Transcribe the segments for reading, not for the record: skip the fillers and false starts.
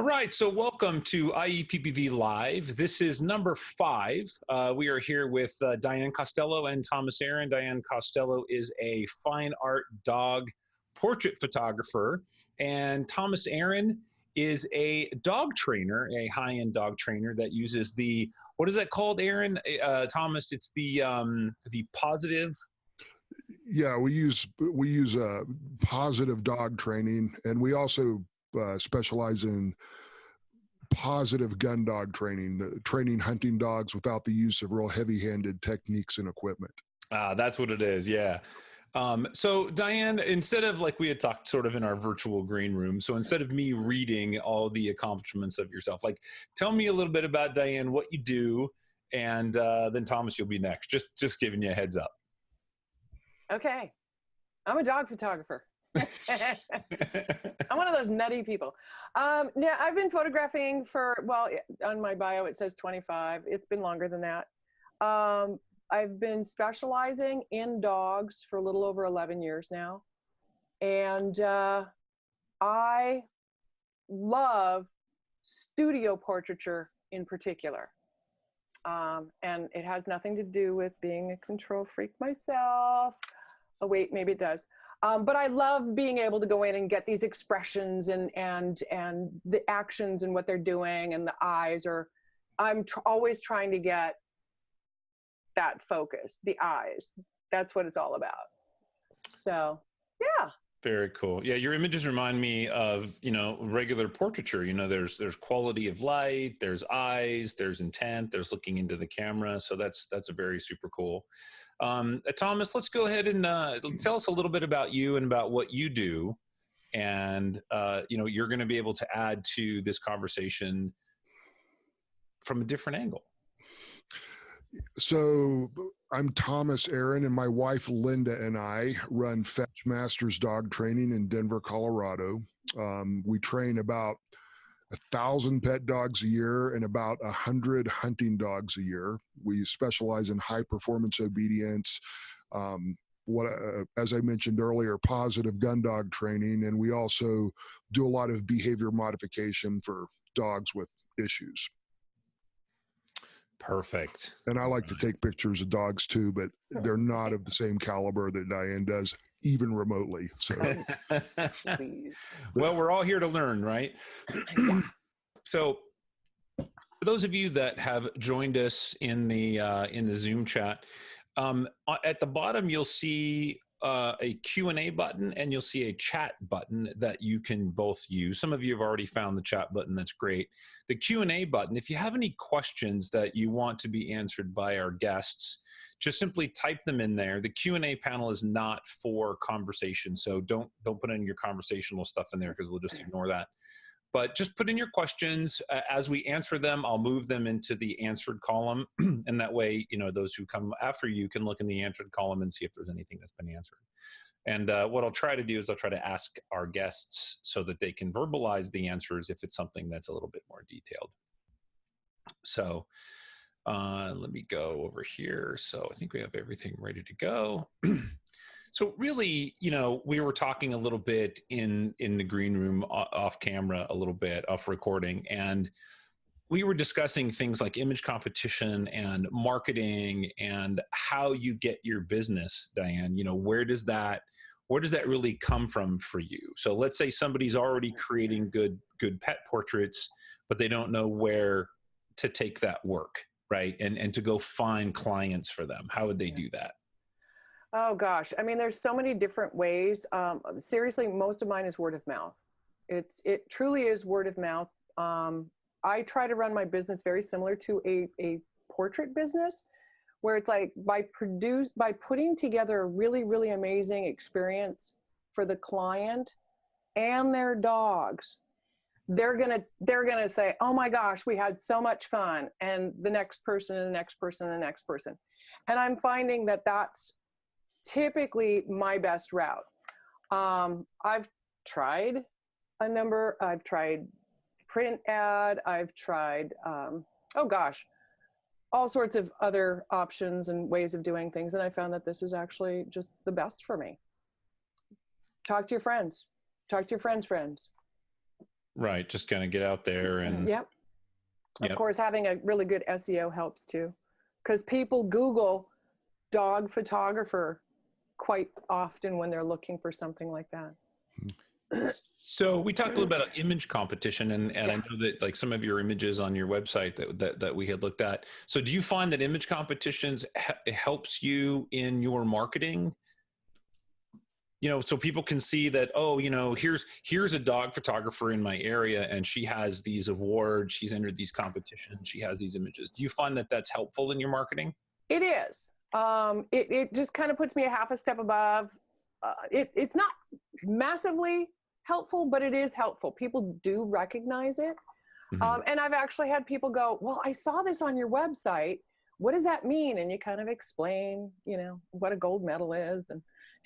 All right, so welcome to IEPPV Live. This is number 5. We are here with Diane Costello and Thomas Aaron. Diane Costello is a fine art dog portrait photographer, and Thomas Aaron is a dog trainer, a high-end dog trainer that uses the, what is that called, Aaron? Thomas, it's the positive. Yeah, we use positive dog training, and we also specialize in positive gun dog training, training hunting dogs without the use of real heavy-handed techniques and equipment. That's what it is, yeah. So Diane, instead of, like we had talked sort of in our virtual green room, so instead of me reading all the accomplishments of yourself, like tell me a little bit about Diane, what you do, and then Thomas, you'll be next. Just giving you a heads up. Okay. I'm a dog photographer. I'm one of those nutty people. Yeah, I've been photographing for, well, on my bio it says 25. It's been longer than that. I've been specializing in dogs for a little over 11 years now. And I love studio portraiture in particular. And it has nothing to do with being a control freak myself. Oh, wait, maybe it does. But I love being able to go in and get these expressions and the actions and what they're doing and the eyes, or I'm always trying to get that focus, the eyes. That's what it's all about. So, yeah. Very cool. Yeah, your images remind me of, regular portraiture. There's quality of light, there's eyes, there's intent, there's looking into the camera. So that's a very super cool. Thomas, let's go ahead and tell us a little bit about you and about what you do. And, you're going to be able to add to this conversation from a different angle. So I'm Thomas Aaron, and my wife Linda and I run Fetch Masters Dog Training in Denver, Colorado. We train about 1,000 pet dogs a year and about 100 hunting dogs a year. We specialize in high performance obedience, as I mentioned earlier, positive gun dog training, and we also do a lot of behavior modification for dogs with issues. Perfect. And I like to take pictures of dogs too, but they're not of the same caliber that Diane does, even remotely. So, well, we're all here to learn, right? So, for those of you that have joined us in the Zoom chat, at the bottom you'll see a Q&A button, and you'll see a chat button that you can both use. Some of you have already found the chat button. That's great. The Q&A button, if you have any questions that you want to be answered by our guests, just simply type them in there. The Q&A panel is not for conversation, so don't put in your conversational stuff in there, because we'll just ignore that. But just put in your questions. As we answer them, I'll move them into the answered column. And that way, those who come after you can look in the answered column and see if there's anything that's been answered. And what I'll try to do is I'll try to ask our guests so that they can verbalize the answers if it's something that's a little bit more detailed. So let me go over here. So I think we have everything ready to go. So really, we were talking a little bit in the green room off camera, a little bit off recording, and we were discussing things like image competition and marketing and how you get your business, Diane. Where does that really come from for you? So let's say somebody's already creating good pet portraits, but they don't know where to take that work, right? And to go find clients for them. How would they do that? Oh gosh, I mean, there's so many different ways. Seriously, most of mine is word of mouth. It truly is word of mouth. I try to run my business very similar to a portrait business, where it's like by putting together a really, really amazing experience for the client and their dogs. They're gonna say, oh my gosh, we had so much fun, and the next person and the next person and the next person. And I'm finding that that's typically my best route. I've tried I've tried print ad, I've tried, oh gosh, all sorts of other options and ways of doing things. And I found that this is actually just the best for me. Talk to your friends, talk to your friends' friends. Right. Just kind of get out there and. Yep. Yep. Of course, having a really good SEO helps too, because people Google dog photographer quite often when they're looking for something like that. So we talked a little bit about image competition, and Yeah. I know that like some of your images on your website that we had looked at. So do you find that image competitions helps you in your marketing? You know, so people can see that, oh, you know, here's a dog photographer in my area, and she has these awards, she's entered these competitions, she has these images. Do you find that that's helpful in your marketing? It is. It just kind of puts me a half a step above. It's not massively helpful, but it is helpful. People do recognize it. Mm-hmm. And I've actually had people go, well, I saw this on your website. What does that mean? And you kind of explain, you know, what a gold medal is, and,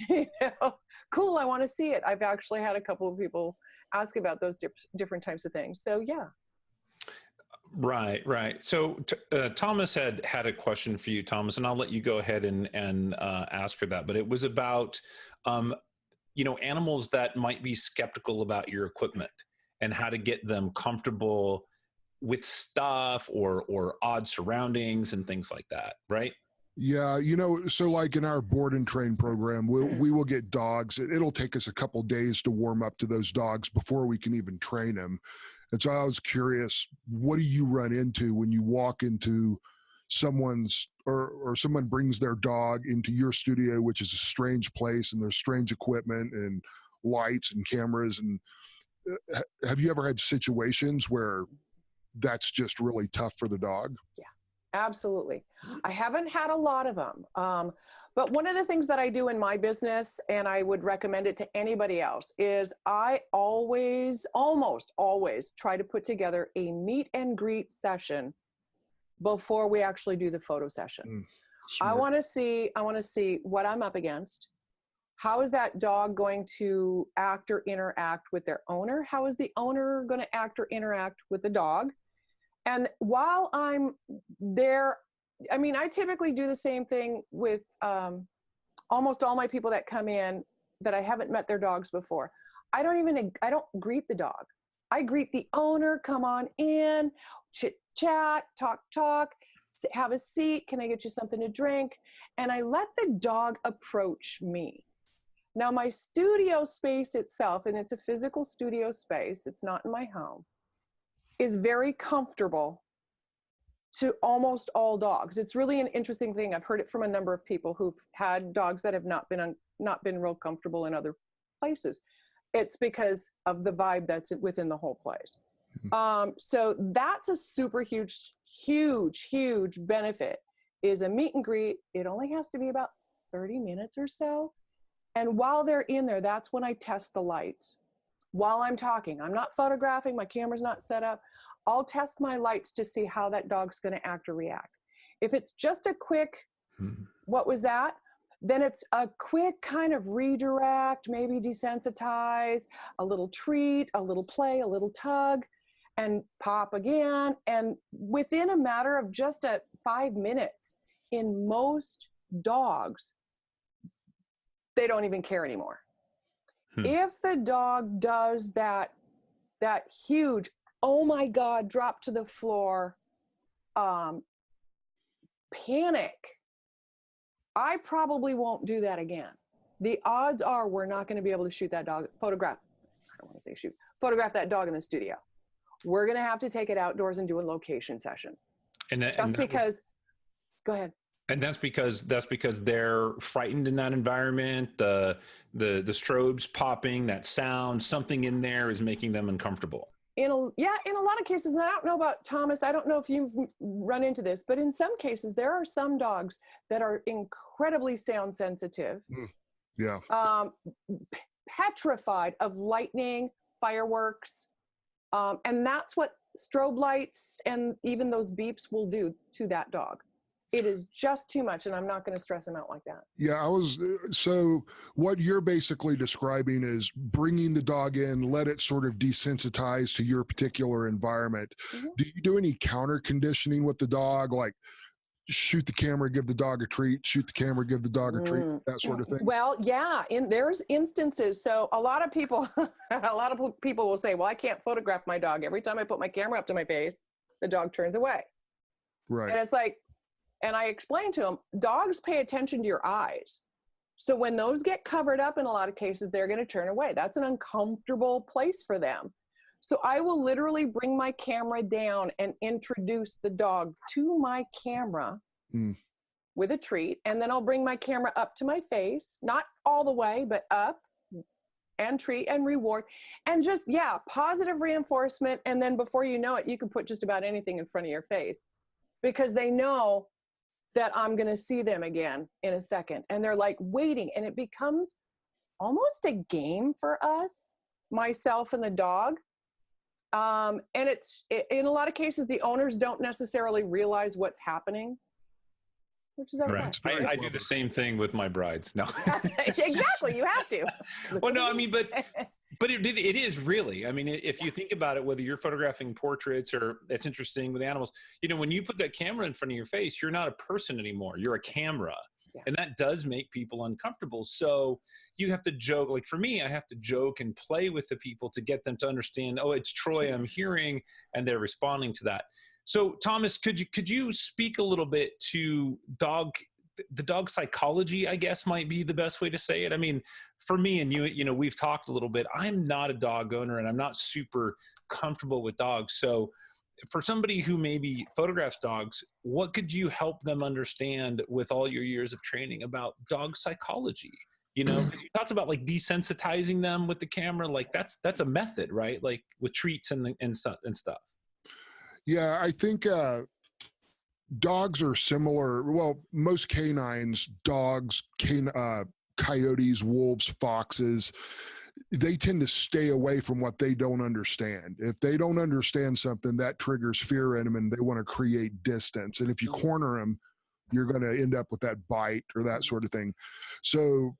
you know, cool, I want to see it. I've actually had a couple of people ask about those different types of things. So yeah. Right, right. So Thomas had a question for you, Thomas, and I'll let you go ahead and ask her that. But it was about, you know, animals that might be skeptical about your equipment and how to get them comfortable with stuff or odd surroundings and things like that, right? Yeah, you know, so like in our board and train program, we will get dogs. It'll take us a couple days to warm up to those dogs before we can even train them. And so I was curious, what do you run into when you walk into someone's or someone brings their dog into your studio, which is a strange place, and there's strange equipment and lights and cameras, and have you ever had situations where that's just really tough for the dog? Yeah, absolutely. I haven't had a lot of them. But one of the things that I do in my business, and I would recommend it to anybody else, is I almost always try to put together a meet and greet session before we actually do the photo session. I want to see what I'm up against. How is that dog going to act or interact with their owner? How is the owner going to act or interact with the dog? And while I'm there, I mean, I typically do the same thing with almost all my people that come in that I haven't met their dogs before. I don't greet the dog. I greet the owner, come on in, chit chat, talk, have a seat. Can I get you something to drink? And I let the dog approach me. Now my studio space itself, and it's a physical studio space, it's not in my home, is very comfortable to almost all dogs. It's really an interesting thing. I've heard it from a number of people who've had dogs that have not been real comfortable in other places. It's because of the vibe that's within the whole place. So that's a super huge benefit, is a meet and greet. It only has to be about 30 minutes or so. And while they're in there, that's when I test the lights. While I'm talking, I'm not photographing, my camera's not set up. I'll test my lights to see how that dog's going to act or react. If it's just a quick, what was that? Then it's a quick kind of redirect, maybe desensitize, a little treat, a little play, a little tug, and pop again. And within a matter of just 5 minutes, in most dogs, they don't even care anymore. If the dog does that huge, oh my God, drop to the floor, panic, I probably won't do that again. The odds are we're not going to be able to shoot that dog, photograph that dog in the studio. We're going to have to take it outdoors and do a location session. Go ahead. And that's because they're frightened in that environment. The strobes popping, that sound, something in there is making them uncomfortable. In a lot of cases, and I don't know about Thomas, I don't know if you've run into this, but in some cases, there are some dogs that are incredibly sound sensitive. Yeah. Petrified of lightning, fireworks, and that's what strobe lights and even those beeps will do to that dog. It is just too much, and I'm not going to stress them out like that. Yeah, so what you're basically describing is bringing the dog in, let it sort of desensitize to your particular environment. Do you do any counter conditioning with the dog? Like, shoot the camera, give the dog a treat, shoot the camera, give the dog a treat, that sort of thing? Well, yeah, there's instances. So a lot of people, people will say, well, I can't photograph my dog. Every time I put my camera up to my face, the dog turns away. Right. And it's like, and I explain to them, dogs pay attention to your eyes. So when those get covered up, in a lot of cases, they're going to turn away. That's an uncomfortable place for them. So I will literally bring my camera down and introduce the dog to my camera with a treat. And then I'll bring my camera up to my face, not all the way, but up, and treat and reward. And just, yeah, positive reinforcement. And then before you know it, you can put just about anything in front of your face, because they know that I'm going to see them again in a second. And they're like waiting, and it becomes almost a game for us, myself and the dog. And in a lot of cases, the owners don't necessarily realize what's happening, which is okay. Right. I do the same thing with my brides. No. Exactly. You have to. Well, no, I mean, but it is really, I mean, if you think about it, whether you're photographing portraits or it's interesting with animals, you know, when you put that camera in front of your face, you're not a person anymore. You're a camera. Yeah. And that does make people uncomfortable. So you have to joke. Like for me, I have to joke and play with the people to get them to understand, oh, it's Troy I'm hearing, and they're responding to that. So Thomas, could you speak a little bit to the dog psychology, I guess might be the best way to say it. I mean, for me and you know, we've talked a little bit. I'm not a dog owner, and I'm not super comfortable with dogs. So for somebody who maybe photographs dogs, what could you help them understand with all your years of training about dog psychology? You know, because you talked about like desensitizing them with the camera, like that's a method, right? Like with treats and stuff. Yeah, I think dogs are similar. Well, most canines, dogs, coyotes, wolves, foxes, they tend to stay away from what they don't understand. If they don't understand something, that triggers fear in them, and they want to create distance. And if you corner them, you're going to end up with that bite or that sort of thing. So,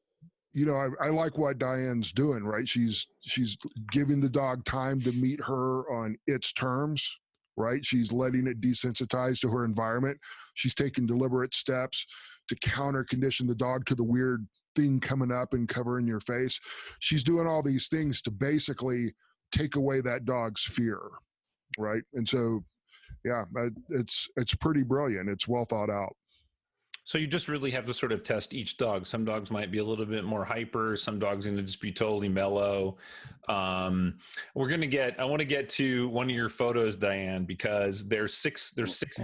you know, I like what Diane's doing, right? She's giving the dog time to meet her on its terms, right? She's letting it desensitize to her environment. She's taking deliberate steps to counter condition the dog to the weird thing coming up and covering your face. She's doing all these things to basically take away that dog's fear, right? And so, yeah, it's pretty brilliant. It's well thought out. So you just really have to sort of test each dog. Some dogs might be a little bit more hyper. Some dogs are going to just be totally mellow. I want to get to one of your photos, Diane, because there's six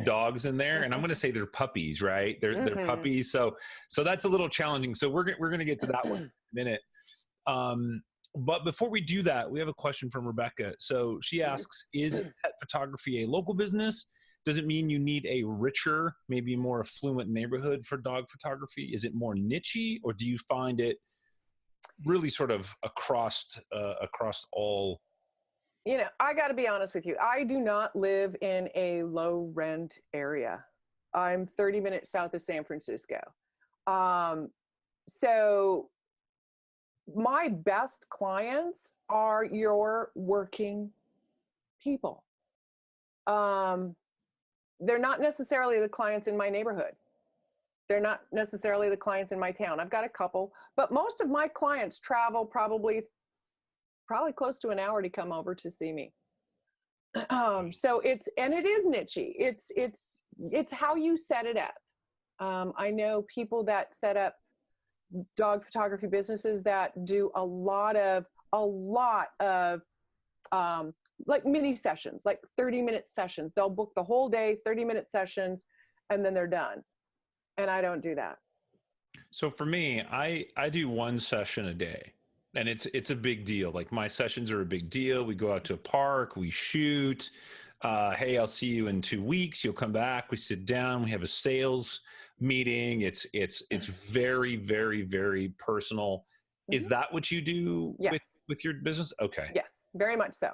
dogs in there, and I'm going to say they're puppies, right? They're puppies. So that's a little challenging. So we're going to get to that one in a minute. But before we do that, we have a question from Rebecca. So she asks, is pet photography a local business? Does it mean you need a richer, maybe more affluent neighborhood for dog photography? Is it more niche-y, or do you find it really sort of across all? You know, I got to be honest with you. I do not live in a low rent area. I'm 30 minutes south of San Francisco. So my best clients are your working people. They're not necessarily the clients in my neighborhood. They're not necessarily the clients in my town. I've got a couple, but most of my clients travel probably close to an hour to come over to see me. So it is niche-y. It's how you set it up. I know people that set up dog photography businesses that do a lot of like mini sessions, like 30-minute sessions. They'll book the whole day, 30-minute sessions, and then they're done. And I don't do that. So for me, I do one session a day, and it's a big deal. Like my sessions are a big deal. We go out to a park, we shoot. Hey, I'll see you in 2 weeks. You'll come back. We sit down. We have a sales meeting. It's very, very, very personal. Mm-hmm. Is that what you do with your business? Okay. Yes, very much so.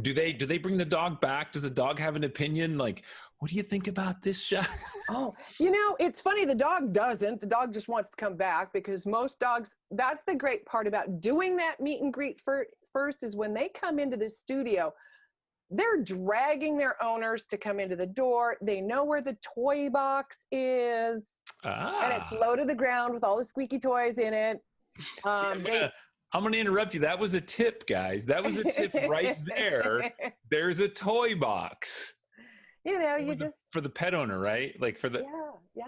Do they bring the dog back? Does the dog have an opinion? Like, what do you think about this shot? Oh, you know, it's funny. The dog doesn't. The dog just wants to come back, because most dogs, that's the great part about doing that meet and greet first is when they come into the studio, they're dragging their owners to come into the door. They know where the toy box is, and it's low to the ground with all the squeaky toys in it. I'm gonna interrupt you. That was a tip, guys. That was a tip right there. There's a toy box. You know, you just for the pet owner, right? Like for the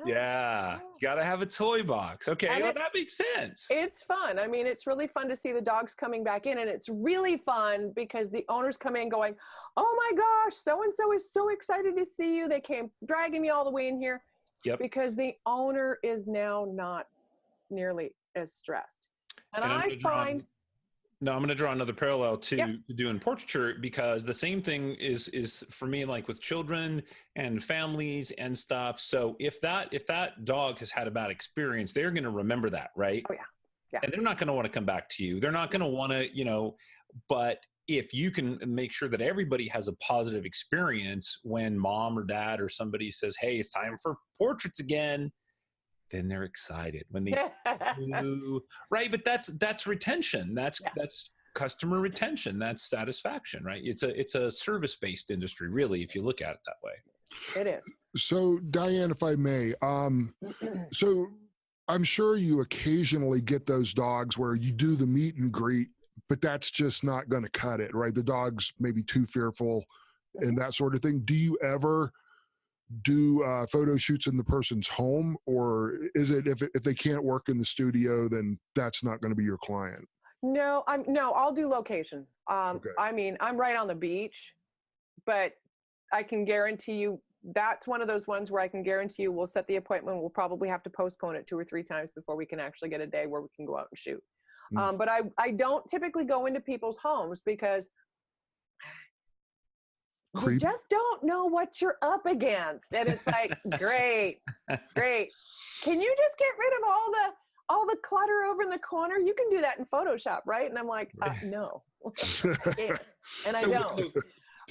yeah. You gotta have a toy box. Okay, well, that makes sense. It's fun. I mean, it's really fun to see the dogs coming back in, and it's really fun because the owners come in going, "Oh my gosh, so and so is so excited to see you. They came dragging me all the way in here." Yep. Because the owner is now not nearly as stressed. And I find I'm going to draw another parallel to doing portraiture, because the same thing is for me, like with children and families and stuff. So if that dog has had a bad experience, they're going to remember that, right? Oh yeah. And they're not going to want to come back to you. They're not going to want to, but if you can make sure that everybody has a positive experience when mom or dad or somebody says, "Hey, it's time for portraits again," then they're excited when they right. But that's retention. That's customer retention. That's satisfaction, right? It's a service-based industry, really, if you look at it that way. It is. So Diane, if I may, so I'm sure you occasionally get those dogs where you do the meet and greet, but that's just not going to cut it, right? The dog's maybe too fearful and that sort of thing. Do you ever do photo shoots in the person's home, or is it if they can't work in the studio, then that's not going to be your client? No, I'll do location. Okay. I mean, I'm right on the beach, but I can guarantee you that's one of those ones where I can guarantee you we'll set the appointment. We'll probably have to postpone it 2 or 3 times before we can actually get a day where we can go out and shoot. But I don't typically go into people's homes because you just don't know what you're up against. And it's like, great. Can you just get rid of all the clutter over in the corner? You can do that in Photoshop, right? And I'm like, no, I can't. And I don't.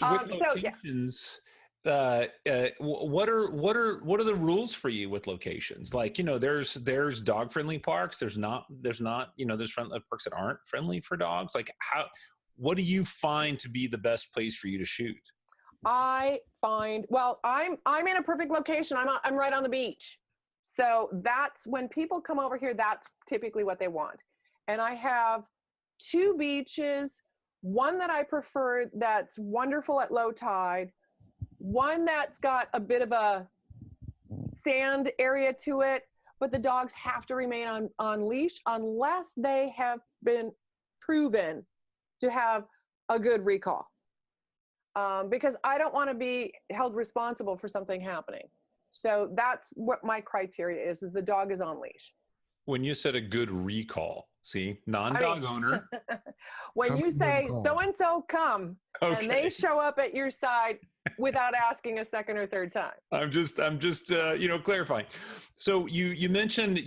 With locations, what are the rules for you with locations? Like, there's dog friendly parks. There's not, there's friendly parks that aren't friendly for dogs. Like what do you find to be the best place for you to shoot? I find, well, I'm in a perfect location. I'm right on the beach. So that's when people come over here, that's typically what they want. And I have 2 beaches, one that I prefer that's wonderful at low tide, one that's got a bit of a sand area to it, but the dogs have to remain on leash unless they have been proven to have a good recall. Because I don't want to be held responsible for something happening. So that's what my criteria is the dog is on leash. When you said a good recall, see, non-dog owner. When you say so-and-so come, and they show up at your side without asking a second or third time. I'm just clarifying. So you mentioned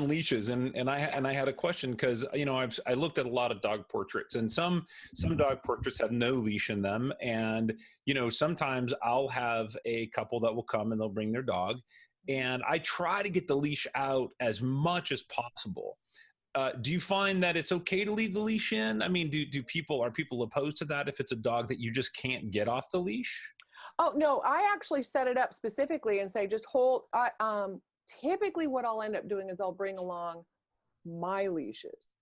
leashes, and I had a question because I looked at a lot of dog portraits, and some dog portraits have no leash in them, and sometimes I'll have a couple that will come and they'll bring their dog, and I try to get the leash out as much as possible. Do you find that it's okay to leave the leash in? I mean, are people opposed to that if it's a dog that you just can't get off the leash? Oh, no, I actually set it up specifically and say, just hold. Typically what I'll end up doing is I'll bring along my leashes.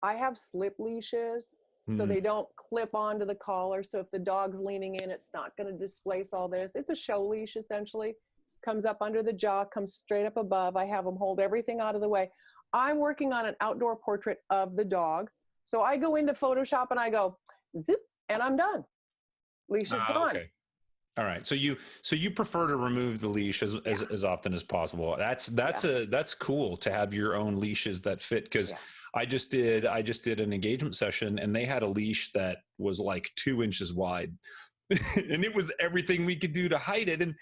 I have slip leashes, so they don't clip onto the collar. So if the dog's leaning in, it's not going to displace all this. It's a show leash, essentially. Comes up under the jaw, comes straight up above. I have them hold everything out of the way. I'm working on an outdoor portrait of the dog. So I go into Photoshop and I go, zip, and I'm done. Leash is gone. Okay. All right. So you prefer to remove the leash as often as possible. That's cool to have your own leashes that fit, because I just did an engagement session and they had a leash that was like 2 inches wide. And it was everything we could do to hide it. And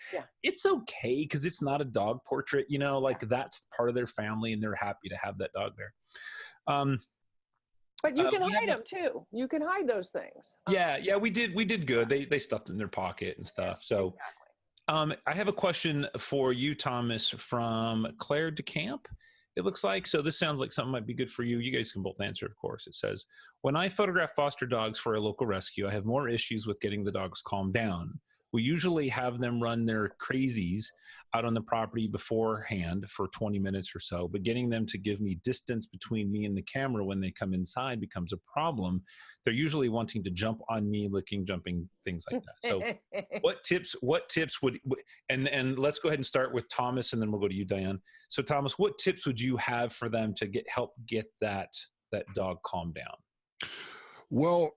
it's okay because it's not a dog portrait, that's part of their family and they're happy to have that dog there. But you can hide them too. You can hide those things. Yeah, we did good. They stuffed in their pocket and stuff. So exactly. I have a question for you, Thomas, from Claire DeCamp. it looks like. So this sounds like something might be good for you. You guys can both answer, of course. It says, when I photograph foster dogs for a local rescue, I have more issues with getting the dogs calmed down. We usually have them run their crazies out on the property beforehand for 20 minutes or so, but getting them to give me distance between me and the camera when they come inside becomes a problem. They're usually wanting to jump on me, licking, jumping, things like that. So what tips would, and let's go ahead and start with Thomas, and then we'll go to you, Diane. So Thomas, what tips would you have for them to help get that dog calmed down? Well,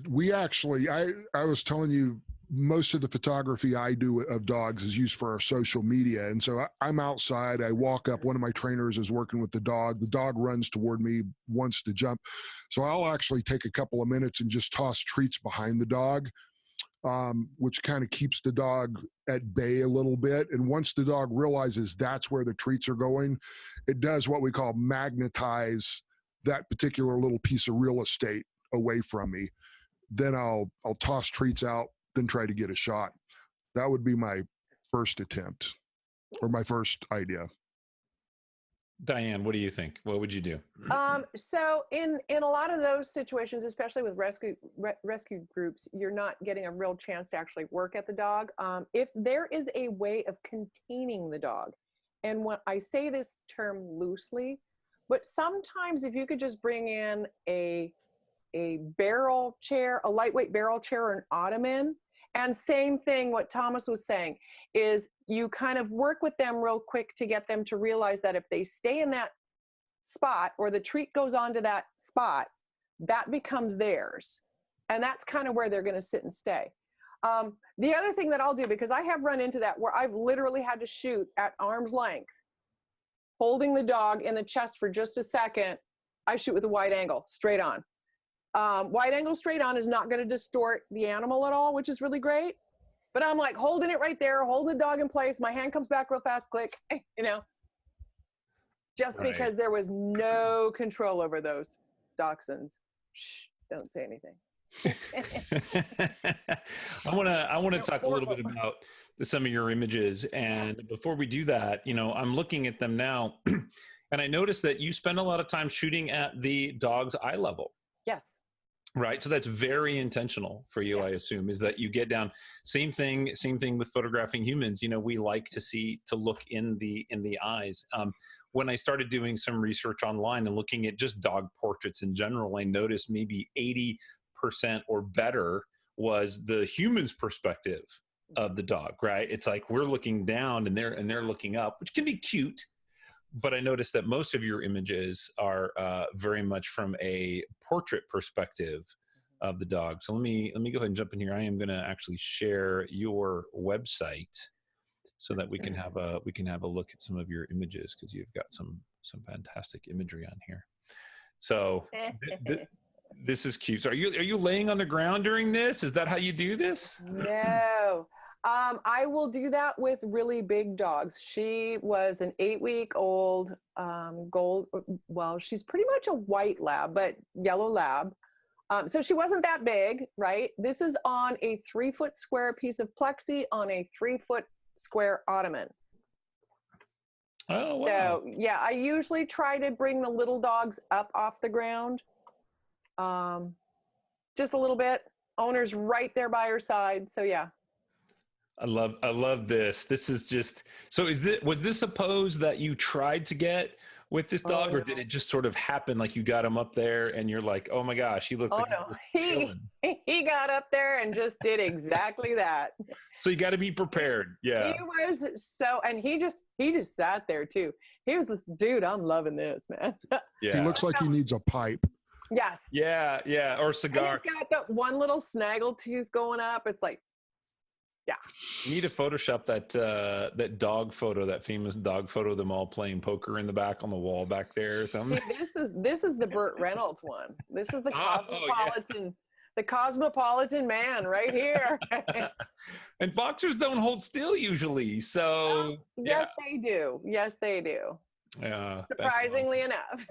we actually, I was telling you, most of the photography I do of dogs is used for our social media. And so I'm outside, I walk up, one of my trainers is working with the dog runs toward me, wants to jump. So I'll actually take a couple of minutes and just toss treats behind the dog, which kind of keeps the dog at bay a little bit. And once the dog realizes that's where the treats are going, it does what we call magnetize that particular little piece of real estate away from me. Then I'll toss treats out, then try to get a shot. That would be my first attempt, or my first idea. Diane, what do you think? What would you do? So in a lot of those situations, especially with rescue groups, you're not getting a real chance to actually work at the dog. If there is a way of containing the dog, and when I say this term loosely, but sometimes if you could just bring in a barrel chair, a lightweight barrel chair, or an ottoman. And same thing, what Thomas was saying is you kind of work with them real quick to get them to realize that if they stay in that spot, or the treat goes onto that spot, that becomes theirs. And that's kind of where they're going to sit and stay. The other thing that I'll do, because I have run into that where I've literally had to shoot at arm's length, holding the dog in the chest for just a second, I shoot with a wide angle, straight on. Wide angle straight on is not going to distort the animal at all, which is really great. But I'm like holding it right there, holding the dog in place. My hand comes back real fast, click, just right. Because there was no control over those dachshunds. Shh, don't say anything. I want to talk a little bit about some of your images. And before we do that, I'm looking at them now and I noticed that you spend a lot of time shooting at the dog's eye level. Yes. Right. So that's very intentional for you, yes. I assume, is that you get down. Same thing with photographing humans. We like to look in the eyes. When I started doing some research online and looking at just dog portraits in general, I noticed maybe 80% or better was the human's perspective of the dog. Right. It's like we're looking down and they're looking up, which can be cute. But I noticed that most of your images are very much from a portrait perspective of the dog. So let me go ahead and jump in here. I am going to actually share your website so that we can have a look at some of your images, because you've got some fantastic imagery on here. So this is cute. So are you laying on the ground during this? Is that how you do this? No. I will do that with really big dogs. She was an 8-week-old she's pretty much a white lab, but yellow lab. So she wasn't that big, right? This is on a 3-foot square piece of plexi on a 3-foot square ottoman. Oh, wow. So yeah, I usually try to bring the little dogs up off the ground. Just a little bit. Owner's right there by her side. So yeah. I love this. This is just, so was this a pose that you tried to get with this dog, or did it just sort of happen? Like you got him up there and you're like, oh my gosh, he looks he got up there and just did exactly that. So you got to be prepared. Yeah. He was and he just sat there too. He was this dude, I'm loving this, man. Yeah. He looks like he needs a pipe. Yes. Yeah. Yeah. Or cigar. And he's got that one little snaggle tooth going up. It's like, yeah. You need to Photoshop that dog photo, that famous dog photo of them all playing poker in the back on the wall back there or something. See, this is the Burt Reynolds one. This is the cosmopolitan, the cosmopolitan man right here. And boxers don't hold still usually, so yes, they do. Yes, they do. Yeah, surprisingly enough.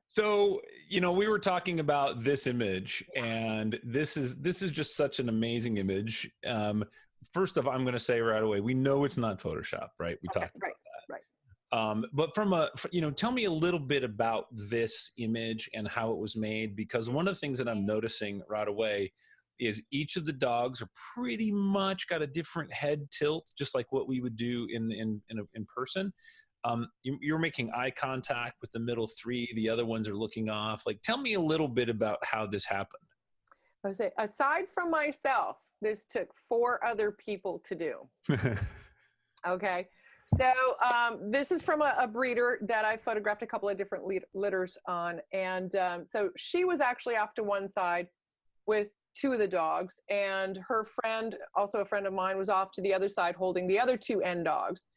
So, we were talking about this image, and this is just such an amazing image. First off, I'm going to say right away, we know it's not Photoshop, right? We talked about that. Right. But tell me a little bit about this image and how it was made, because one of the things that I'm noticing right away is each of the dogs are pretty much got a different head tilt, just like what we would do in person. You're making eye contact with the middle three. The other ones are looking off. Like, tell me a little bit about how this happened. I would say, aside from myself, this took 4 other people to do. Okay. So this is from a breeder that I photographed a couple of different litters on. And so she was actually off to one side with 2 of the dogs. And her friend, also a friend of mine, was off to the other side holding the other 2 end dogs.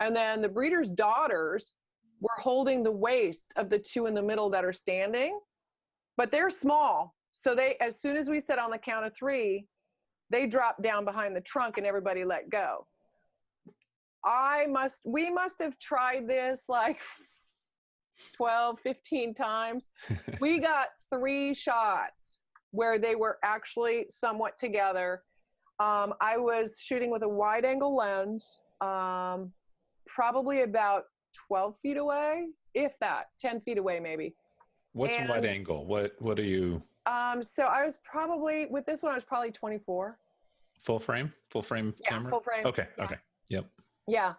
And then the breeder's daughters were holding the waists of the 2 in the middle that are standing. But they're small. So they, as soon as we said on the count of 3, they dropped down behind the trunk and everybody let go. We must have tried this like 12, 15 times. We got 3 shots where they were actually somewhat together. I was shooting with a wide angle lens, probably about 12 feet away, if that, 10 feet away maybe. What's wide angle? What are you? So I was probably, with this one, I was probably 24. Full frame camera? Full frame. Okay. Yeah. Okay. Yep. Yeah.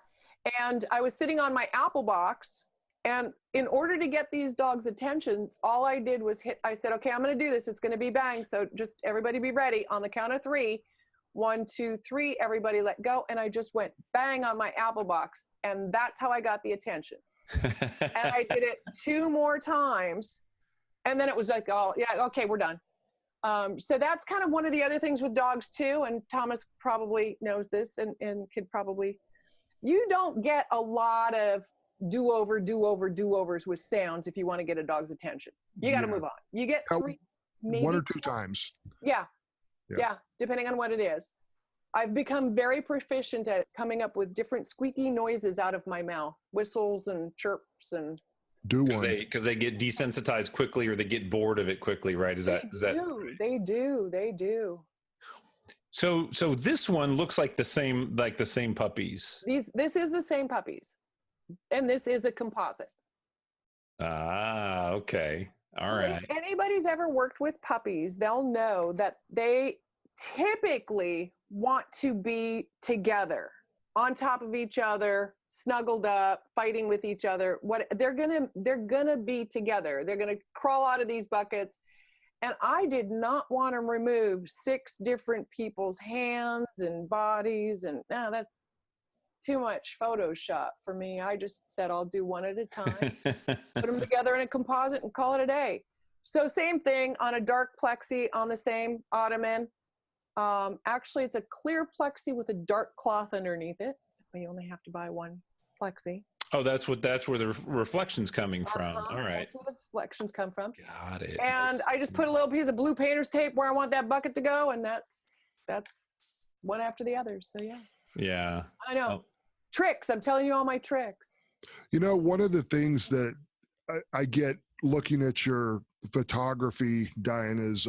And I was sitting on my Apple box, and in order to get these dogs' attention, all I did was I said, okay, I'm going to do this. It's going to be bang. So just everybody be ready on the count of 3. 1, 2, 3, everybody let go. And I just went bang on my Apple box. And that's how I got the attention. And I did it 2 more times. And then it was like, oh yeah, okay, we're done. So that's kind of one of the other things with dogs too. And Thomas probably knows this and could probably, you don't get a lot of do-overs with sounds if you want to get a dog's attention. You got to move on. You get 3, maybe 1 or 2 times. Yeah, depending on what it is. I've become very proficient at coming up with different squeaky noises out of my mouth, whistles and chirps and. Because they get desensitized quickly, or they get bored of it quickly, right? They do. So this one looks like the same puppies. This is the same puppies, and this is a composite. Ah, okay, all right. If anybody's ever worked with puppies, they'll know that they typically want to be together, on top of each other, snuggled up, fighting with each other. They're gonna be together. They're gonna crawl out of these buckets. And I did not want to remove 6 different people's hands and bodies, and no, that's too much Photoshop for me. I just said I'll do 1 at a time, put them together in a composite and call it a day. So same thing on a dark plexi on the same ottoman. Actually, it's a clear plexi with a dark cloth underneath it. But you only have to buy 1 plexi. Oh, that's where the reflection's coming from. All right. That's where the reflections come from. Got it. And I just put a little piece of blue painter's tape where I want that bucket to go, and that's one after the other. So yeah. Yeah. I know. Tricks. I'm telling you all my tricks. You know, one of the things that I get looking at your photography, Diane, is,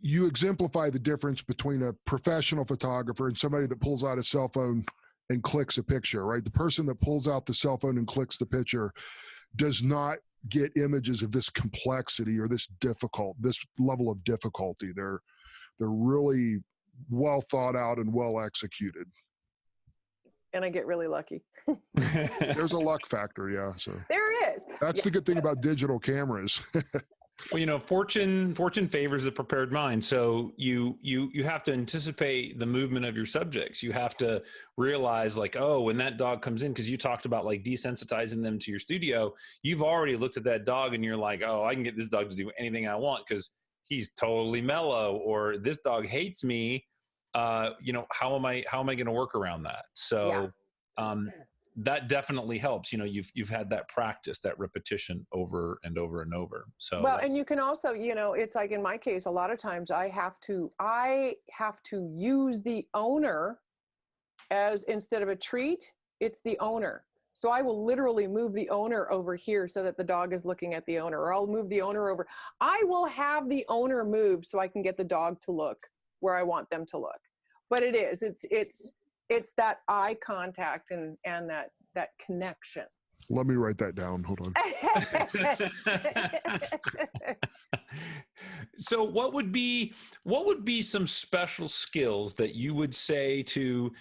you exemplify the difference between a professional photographer and somebody that pulls out a cell phone and clicks a picture, right? The person that pulls out the cell phone and clicks the picture does not get images of this complexity or this level of difficulty. They're really well thought out and well executed. And I get really lucky. There's a luck factor, yeah. So there is. That's the good thing about digital cameras. Well, fortune favors the prepared mind. So you have to anticipate the movement of your subjects. You have to realize, like, oh, when that dog comes in, because you talked about like desensitizing them to your studio, you've already looked at that dog and you're like, oh, I can get this dog to do anything I want because he's totally mellow, or this dog hates me. How am I going to work around that? So, that definitely helps. You've had that practice, that repetition over and over and over. So and you can also, it's like in my case, a lot of times I have to use the owner as, instead of a treat, it's the owner. So I will literally move the owner over here so that the dog is looking at the owner, or I'll move the owner over. I will have the owner move so I can get the dog to look where I want them to look. But it's it's that eye contact and that connection. Let me write that down. Hold on. So what would be some special skills that you would say to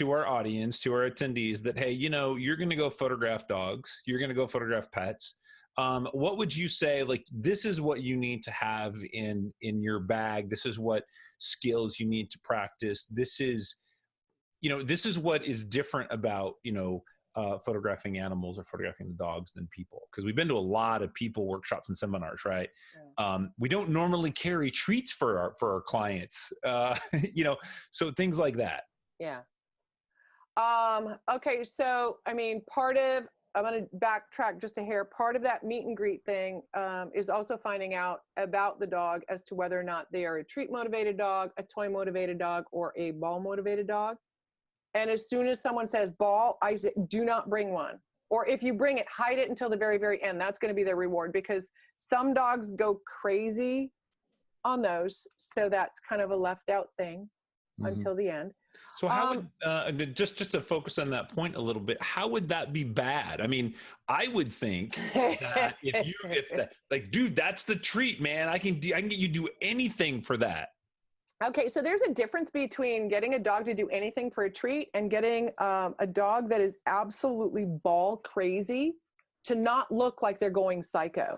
our audience, to our attendees, that, hey, you're going to go photograph dogs, you're going to go photograph pets. What would you say, like, this is what you need to have in your bag? This is what skills you need to practice. This is what is different about, photographing animals or photographing the dogs than people. Because we've been to a lot of people workshops and seminars, right? Yeah. We don't normally carry treats for our clients, so things like that. Yeah. Okay. So, I mean, I'm going to backtrack just a hair. Part of that meet and greet thing is also finding out about the dog as to whether or not they are a treat motivated dog, a toy motivated dog, or a ball motivated dog. And as soon as someone says ball, I say, do not bring one. Or if you bring it, hide it until the very, very end. That's going to be their reward, because some dogs go crazy on those. So that's kind of a left out thing until the end. So how would, just to focus on that point a little bit, how would that be bad? I mean, I would think that dude, that's the treat, man. I can get you do anything for that. Okay, so there's a difference between getting a dog to do anything for a treat and getting a dog that is absolutely ball crazy to not look like they're going psycho,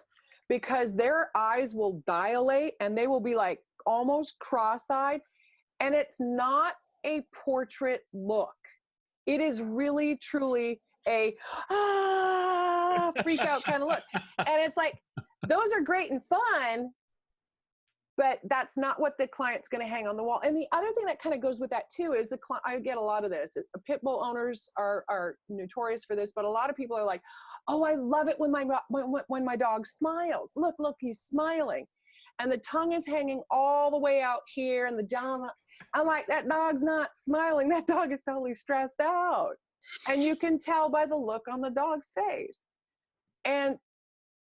because their eyes will dilate and they will be like almost cross-eyed, and it's not a portrait look. It is really, truly a freak out kind of look. And it's like, those are great and fun, but that's not what the client's going to hang on the wall. And the other thing that kind of goes with that too is I get a lot of this. Pit bull owners are notorious for this, but a lot of people are like, oh, I love it when my dog smiles. Look, he's smiling. And the tongue is hanging all the way out here and the jaw. I'm like, that dog's not smiling. That dog is totally stressed out. And you can tell by the look on the dog's face. And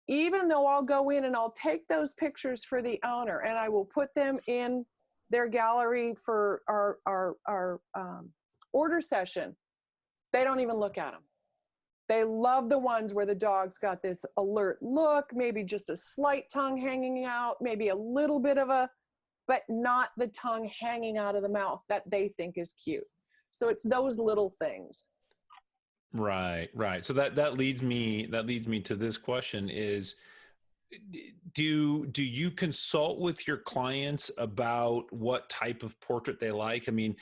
even though I'll go in and I'll take those pictures for the owner and I will put them in their gallery for our order session, they don't even look at them. They love the ones where the dog's got this alert look, maybe just a slight tongue hanging out, maybe a little bit of but not the tongue hanging out of the mouth that they think is cute. So it's those little things. Right. So that leads me to this question is, do you consult with your clients about what type of portrait they like? I mean,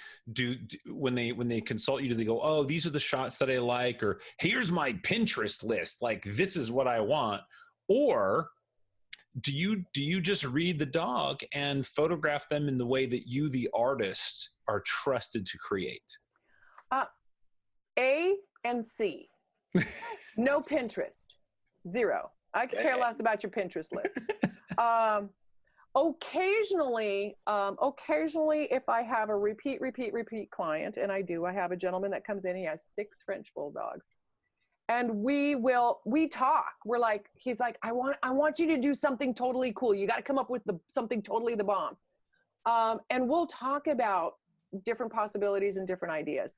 when they consult you, do they go, oh, these are the shots that I like, or here's my Pinterest list, like this is what I want? Or do you just read the dog and photograph them in the way that you, the artist, are trusted to create? A and C. No Pinterest. 0. I could care less about your Pinterest list. Occasionally, if I have a repeat client, and I have a gentleman that comes in, he has 6 French bulldogs. And we talk. He's like, I want you to do something totally cool. You got to come up with something totally the bomb. And we'll talk about different possibilities and different ideas.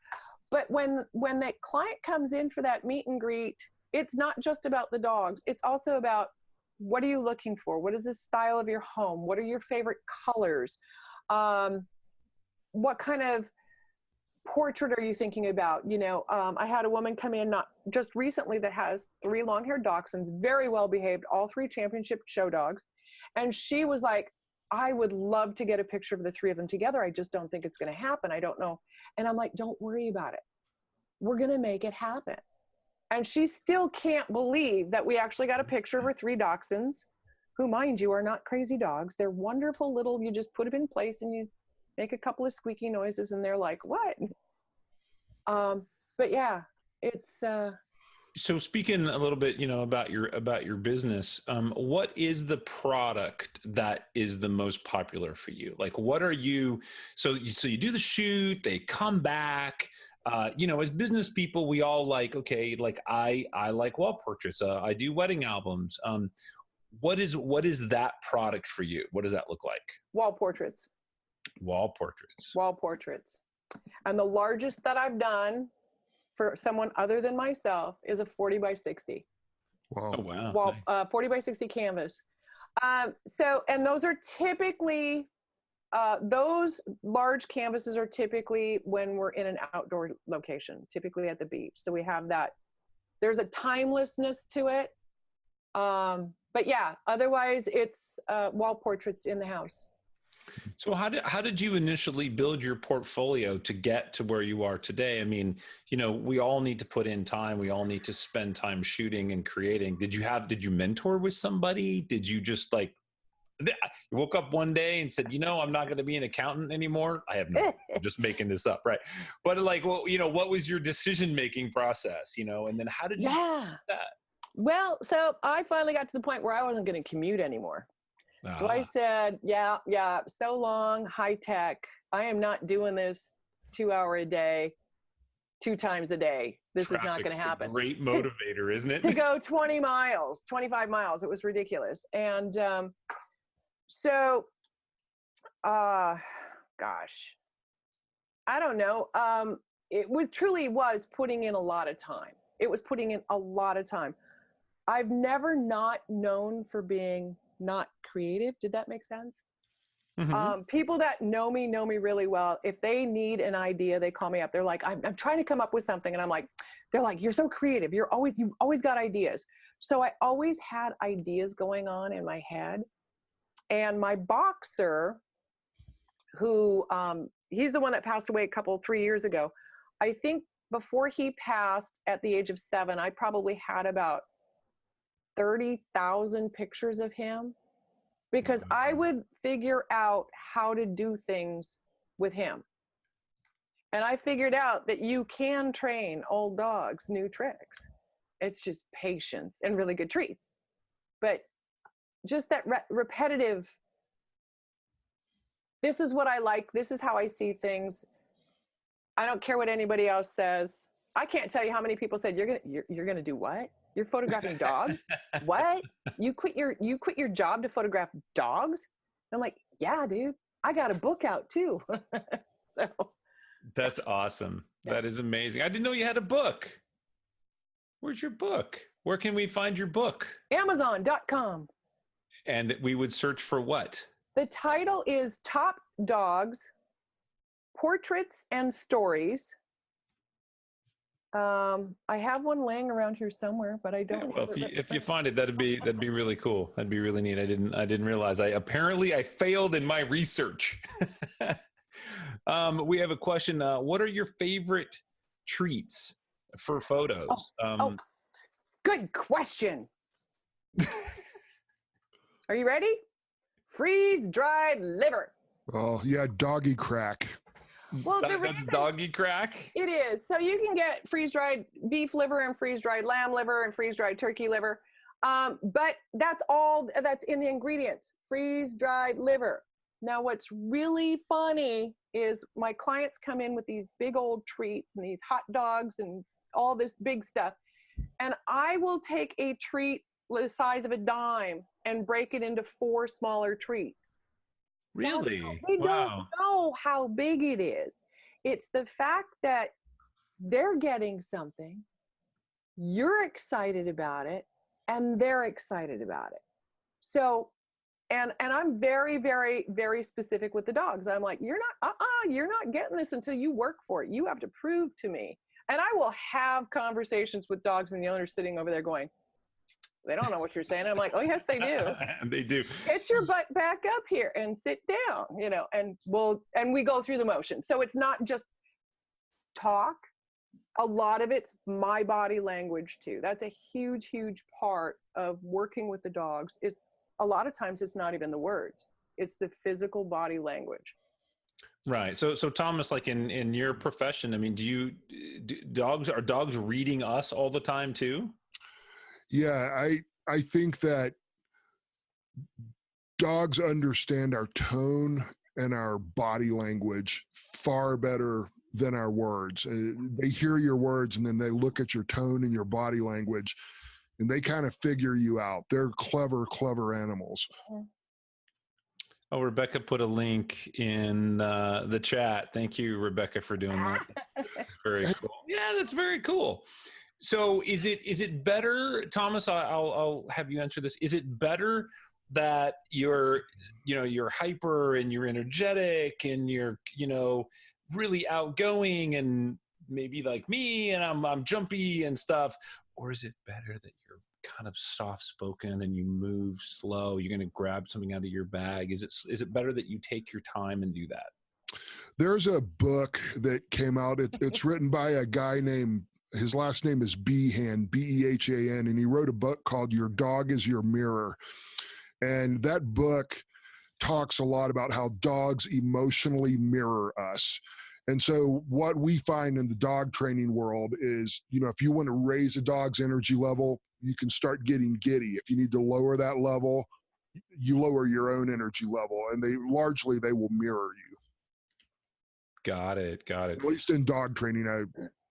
But when that client comes in for that meet and greet, it's not just about the dogs. It's also about, what are you looking for? What is the style of your home? What are your favorite colors? What kind of portrait are you thinking about? I had a woman come in not just recently that has 3 long-haired dachshunds, very well behaved, all 3 championship show dogs. And she was like, I would love to get a picture of the 3 of them together. I just don't think it's going to happen. I don't know. And I'm like, don't worry about it. We're going to make it happen. And she still can't believe that we actually got a picture of her 3 dachshunds, who, mind you, are not crazy dogs. They're wonderful little, you just put them in place and you make a couple of squeaky noises and they're like, what? But yeah, it's... So speaking a little bit, about your business, what is the product that is the most popular for you? Like, what are you, so you do the shoot, they come back, as business people, we all like, okay, like I like wall portraits. I do wedding albums. What is that product for you? What does that look like? Wall portraits. Wall portraits. Wall portraits. And the largest that I've done for someone other than myself is a 40 by 60. Wow. Oh, wow. Well, 40 by 60 canvas. And those are typically, those large canvases are typically when we're in an outdoor location, typically at the beach. So we have that, there's a timelessness to it. But yeah, otherwise it's wall portraits in the house. So how did you initially build your portfolio to get to where you are today? I mean, you know, we all need to put in time. We all need to spend time shooting and creating. Did you mentor with somebody? Did you just like, you woke up one day and said, you know, I'm not going to be an accountant anymore? I have no, I'm just making this up. Right. But like, well, you know, what was your decision-making process, you know, and then how did you do that? Well, so I finally got to the point where I wasn't going to commute anymore. So I said, yeah, so long, high tech. I am not doing this 2 hour a day, 2 times a day. This is not going to happen. Great motivator, isn't it? To go 20 miles, 25 miles. It was ridiculous. And so, gosh, I don't know. It was putting in a lot of time. It was putting in a lot of time. I've never not known for being not creative. Did that make sense? Mm-hmm. People that know me really well. If they need an idea, they call me up. They're like, I'm trying to come up with something. And I'm like, they're like, you're so creative. You've always got ideas. So I always had ideas going on in my head. And my boxer, who, he's the one that passed away 3 years ago. I think before he passed at the age of 7, I probably had about 30,000 pictures of him, because I would figure out how to do things with him. And I figured out that you can train old dogs new tricks. It's just patience and really good treats. But just that repetitive, this is what I like, this is how I see things. I don't care what anybody else says. I can't tell you how many people said, you're gonna do what? You're photographing dogs? What? You quit your job to photograph dogs? And I'm like, yeah, dude, I got a book out too. So that's awesome. Yeah. That is amazing. I didn't know you had a book. Where's your book? Where can we find your book? Amazon.com. And we would search for what? The title is Top Dogs, Portraits and Stories. I have one laying around here somewhere, but I don't. Yeah, well, if you find it, that'd be really cool. That'd be really neat. I didn't realize. I failed in my research. We have a question. What are your favorite treats for photos? Good question. Are you ready? Freeze-dried liver. Oh yeah, doggy crack. Well, that's doggy crack? It is. So you can get freeze-dried beef liver and freeze-dried lamb liver and freeze-dried turkey liver. But that's all that's in the ingredients, freeze-dried liver. Now, what's really funny is my clients come in with these big old treats and these hot dogs and all this big stuff. And I will take a treat the size of a dime and break it into 4 smaller treats. Really? They don't know how big it is. It's the fact that they're getting something, you're excited about it, and they're excited about it. So, and I'm very, very, very specific with the dogs. I'm like, you're not getting this until you work for it. You have to prove to me. And I will have conversations with dogs and the owners sitting over there going, they don't know what you're saying. I'm like, oh, yes, they do. They do. Get your butt back up here and sit down, and we go through the motions. So it's not just talk. A lot of it's my body language too. That's a huge, huge part of working with the dogs. Is a lot of times it's not even the words. It's the physical body language. Right. So Thomas, like in your profession, I mean, are dogs reading us all the time too? Yeah, I think that dogs understand our tone and our body language far better than our words. They hear your words and then they look at your tone and your body language and they kind of figure you out. They're clever animals. Oh, Rebecca put a link in the chat. Thank you, Rebecca, for doing that. Very cool. Yeah, that's very cool. So is it better, Thomas? I'll have you answer this. Is it better that you're hyper and you're energetic and you're really outgoing and maybe like me and I'm jumpy and stuff, or is it better that you're kind of soft spoken and you move slow? You're going to grab something out of your bag. Is it better that you take your time and do that? There's a book that came out. It's written by a guy named, his last name is Behan, Behan, and he wrote a book called Your Dog is Your Mirror. And that book talks a lot about how dogs emotionally mirror us. And so what we find in the dog training world is, if you want to raise a dog's energy level, you can start getting giddy. If you need to lower that level, you lower your own energy level, and they will mirror you. Got it. At least in dog training,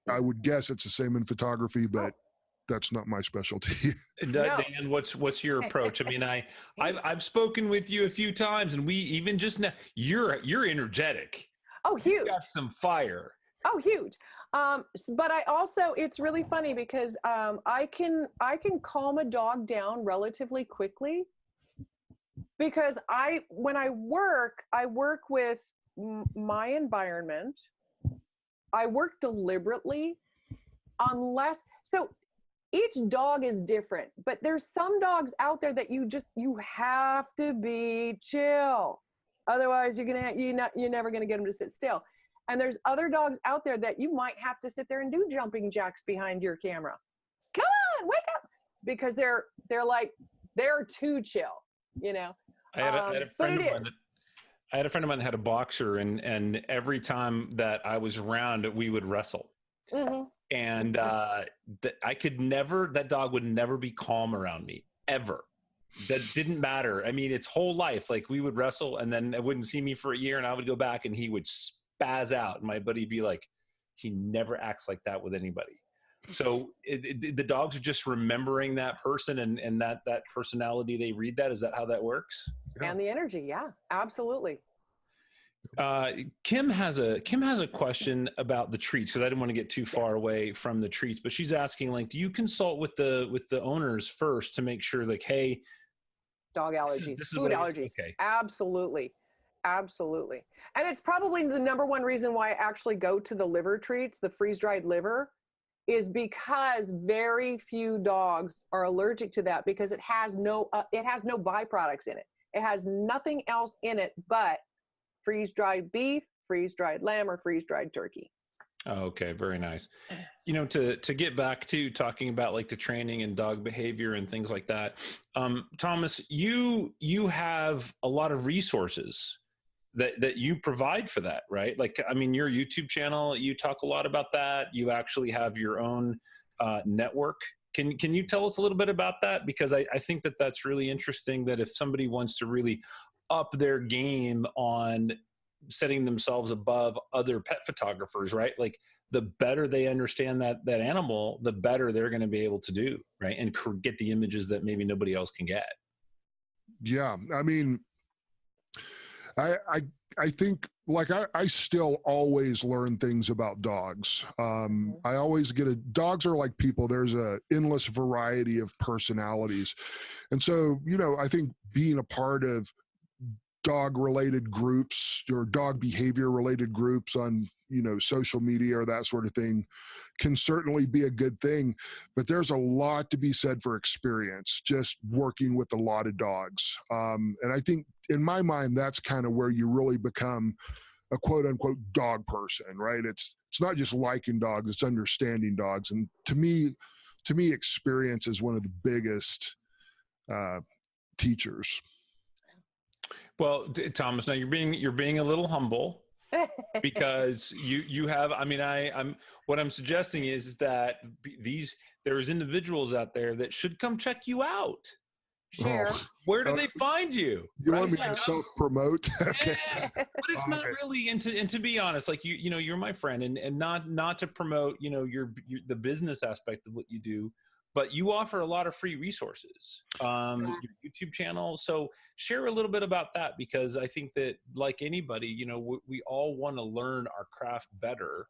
I would guess it's the same in photography, but that's not my specialty. Dan, what's your approach? I mean, I've spoken with you a few times, and we even just now, you're energetic. Oh, huge! You've got some fire. Oh, huge! But I also, it's really funny because I can calm a dog down relatively quickly, because when I work with my environment. I work deliberately, so each dog is different, but there's some dogs out there that you have to be chill. Otherwise you're never going to get them to sit still. And there's other dogs out there that you might have to sit there and do jumping jacks behind your camera. Come on, wake up, because they're too chill, I had a friend of mine that had a boxer, and every time that I was around, we would wrestle. Mm-hmm. And that dog would never be calm around me, ever. That didn't matter. I mean, its whole life, like, we would wrestle, and then it wouldn't see me for a year, and I would go back, and he would spaz out. And my buddy'd be like, he never acts like that with anybody. So the dogs are just remembering that person and that personality. They read that. Is that how that works? And the energy. Yeah, absolutely. Kim has a question about the treats, because I didn't want to get too far away from the treats, but she's asking, like, do you consult with the owners first to make sure, like, hey, dog allergies, food allergies? Okay. Absolutely. And it's probably the number one reason why I actually go to the liver treats, the freeze-dried liver, is because very few dogs are allergic to that, because it has no byproducts in it. It has nothing else in it but freeze-dried beef, freeze-dried lamb, or freeze-dried turkey. Oh, okay, very nice. To get back to talking about, like, the training and dog behavior and things like that, Thomas, you have a lot of resources that you provide for that, right? Like, I mean, your YouTube channel, you talk a lot about that. You actually have your own network. Can you tell us a little bit about that? Because I think that's really interesting, that if somebody wants to really up their game on setting themselves above other pet photographers, right? Like, the better they understand that animal, the better they're going to be able to do, right? And get the images that maybe nobody else can get. Yeah. I mean, I think, like, I still always learn things about dogs. I always dogs are like people. There's a endless variety of personalities. And so, I think being a part of dog related groups or dog behavior related groups on, social media or that sort of thing can certainly be a good thing. But there's a lot to be said for experience, just working with a lot of dogs. And I think, in my mind, that's kind of where you really become a quote unquote dog person, right? It's not just liking dogs, it's understanding dogs. And to me, experience is one of the biggest teachers. Well, Thomas, now you're being a little humble, because you have, I mean, what I'm suggesting is that there's individuals out there that should come check you out. Sure. Where do they find you? You want me to self-promote? Okay. Yeah, but it's not really. And to be honest, like, you're my friend, and not to promote, the business aspect of what you do, but you offer a lot of free resources, your YouTube channel. So share a little bit about that, because I think that, like anybody, you know, we all want to learn our craft better.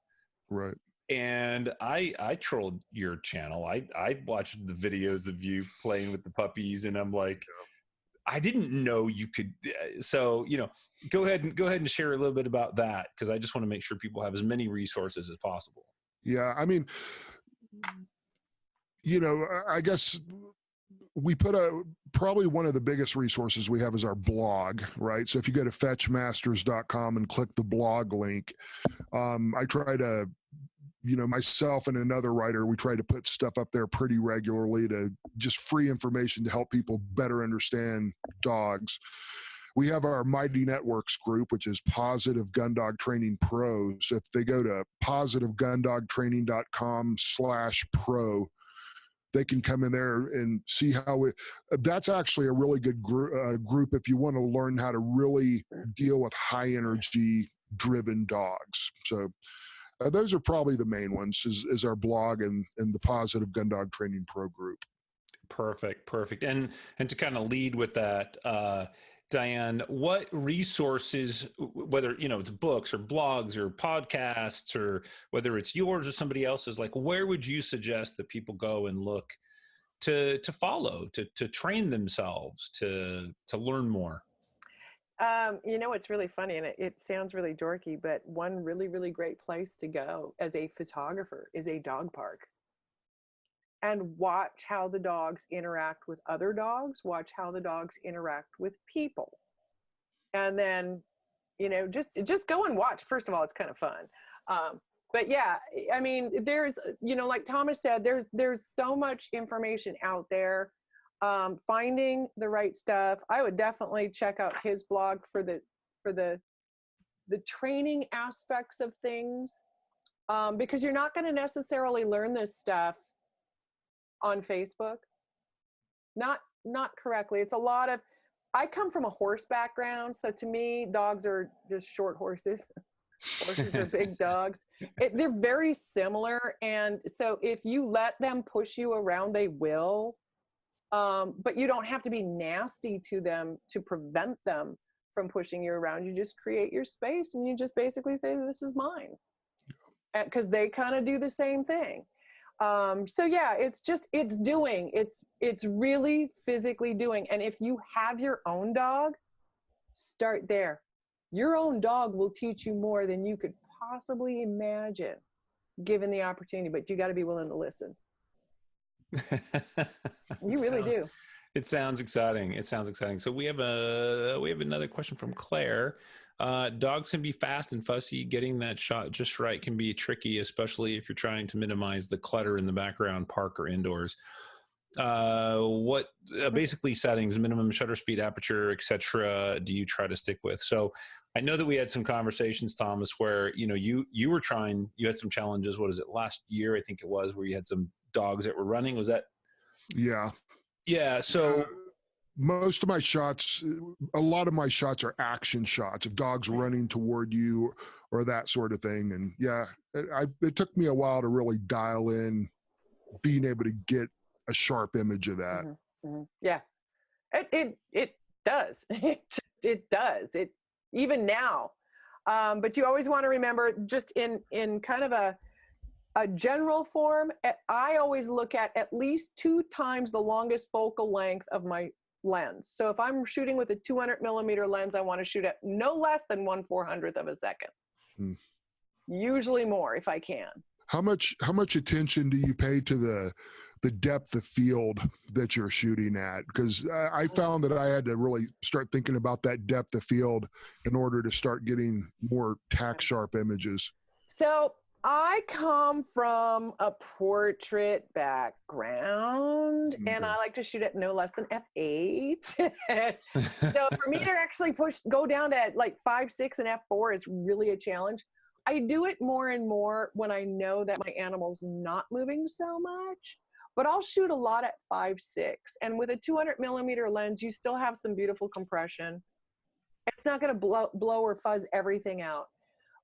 Right. And I trolled your channel. I watched the videos of you playing with the puppies, and I'm like, I didn't know you could. So, you know, go ahead and share a little bit about that, because I just want to make sure people have as many resources as possible. Yeah. I mean, you know, I guess we put probably one of the biggest resources we have is our blog, right? So if you go to fetchmasters.com and click the blog link, I try to, you know, myself and another writer, we try to put stuff up there pretty regularly, to just free information to help people better understand dogs. We have our Mighty Networks group, which is Positive Gun Dog Training Pro. So if they go to positivegundogtraining.com/pro, they can come in there and see how that's actually a really good group if you want to learn how to really deal with high energy driven dogs. So those are probably the main ones, is our blog and the Positive Gun Dog Training Pro group. Perfect. And to kind of lead with that, Diane, what resources, whether, you know, it's books or blogs or podcasts, or whether it's yours or somebody else's, like, where would you suggest that people go and look to follow, to train themselves, to learn more? You know, it's really funny, and it sounds really dorky, but one really, really great place to go as a photographer is a dog park. And watch how the dogs interact with other dogs, watch how the dogs interact with people. And then, you know, just go and watch. First of all, it's kind of fun. But yeah, I mean, there's, you know, like Thomas said, there's so much information out there. Finding the right stuff. I would definitely check out his blog for the training aspects of things, because you're not going to necessarily learn this stuff on Facebook. Not correctly. It's a lot of, I come from a horse background, so to me, dogs are just short horses. Horses are big dogs. They're very similar, and so if you let them push you around, they will. But you don't have to be nasty to them to prevent them from pushing you around. You just create your space, and you just basically say, "This is mine," because they kind of do the same thing. So yeah, it's really physically doing. And if you have your own dog, start there. Your own dog will teach you more than you could possibly imagine, given the opportunity, but you got to be willing to listen. You really do. It sounds exciting. So we have another question from Claire. Dogs can be fast and fussy. Getting that shot just right can be tricky, especially if you're trying to minimize the clutter in the background, park or indoors. What basically settings, minimum shutter speed, aperture, etc., do you try to stick with? So I know that we had some conversations, Thomas, where, you know, you had some challenges. What is it? Last year, I think it was, where you had some dogs that were running. Was that? Yeah. So most of my shots, a lot of my shots are action shots of dogs running toward you or that sort of thing. And yeah, it took me a while to really dial in being able to get a sharp image of that. Mm-hmm. Mm-hmm. Yeah, it does. It does. It even now. But you always want to remember, just in kind of a general form, I always look at least 2 times the longest focal length of my lens. So if I'm shooting with a 200 millimeter lens, I want to shoot at no less than 1/400th of a second. Usually more if I can. How much attention do you pay to the depth of field that you're shooting at? Because I found that I had to really start thinking about that depth of field in order to start getting more tack sharp images. So I come from a portrait background, and I like to shoot at no less than f8. So for me to actually go down to like 5.6 and f4 is really a challenge. I do it more and more when I know that my animal's not moving so much, but I'll shoot a lot at 5.6. And with a 200 millimeter lens, you still have some beautiful compression. It's not going to blow or fuzz everything out.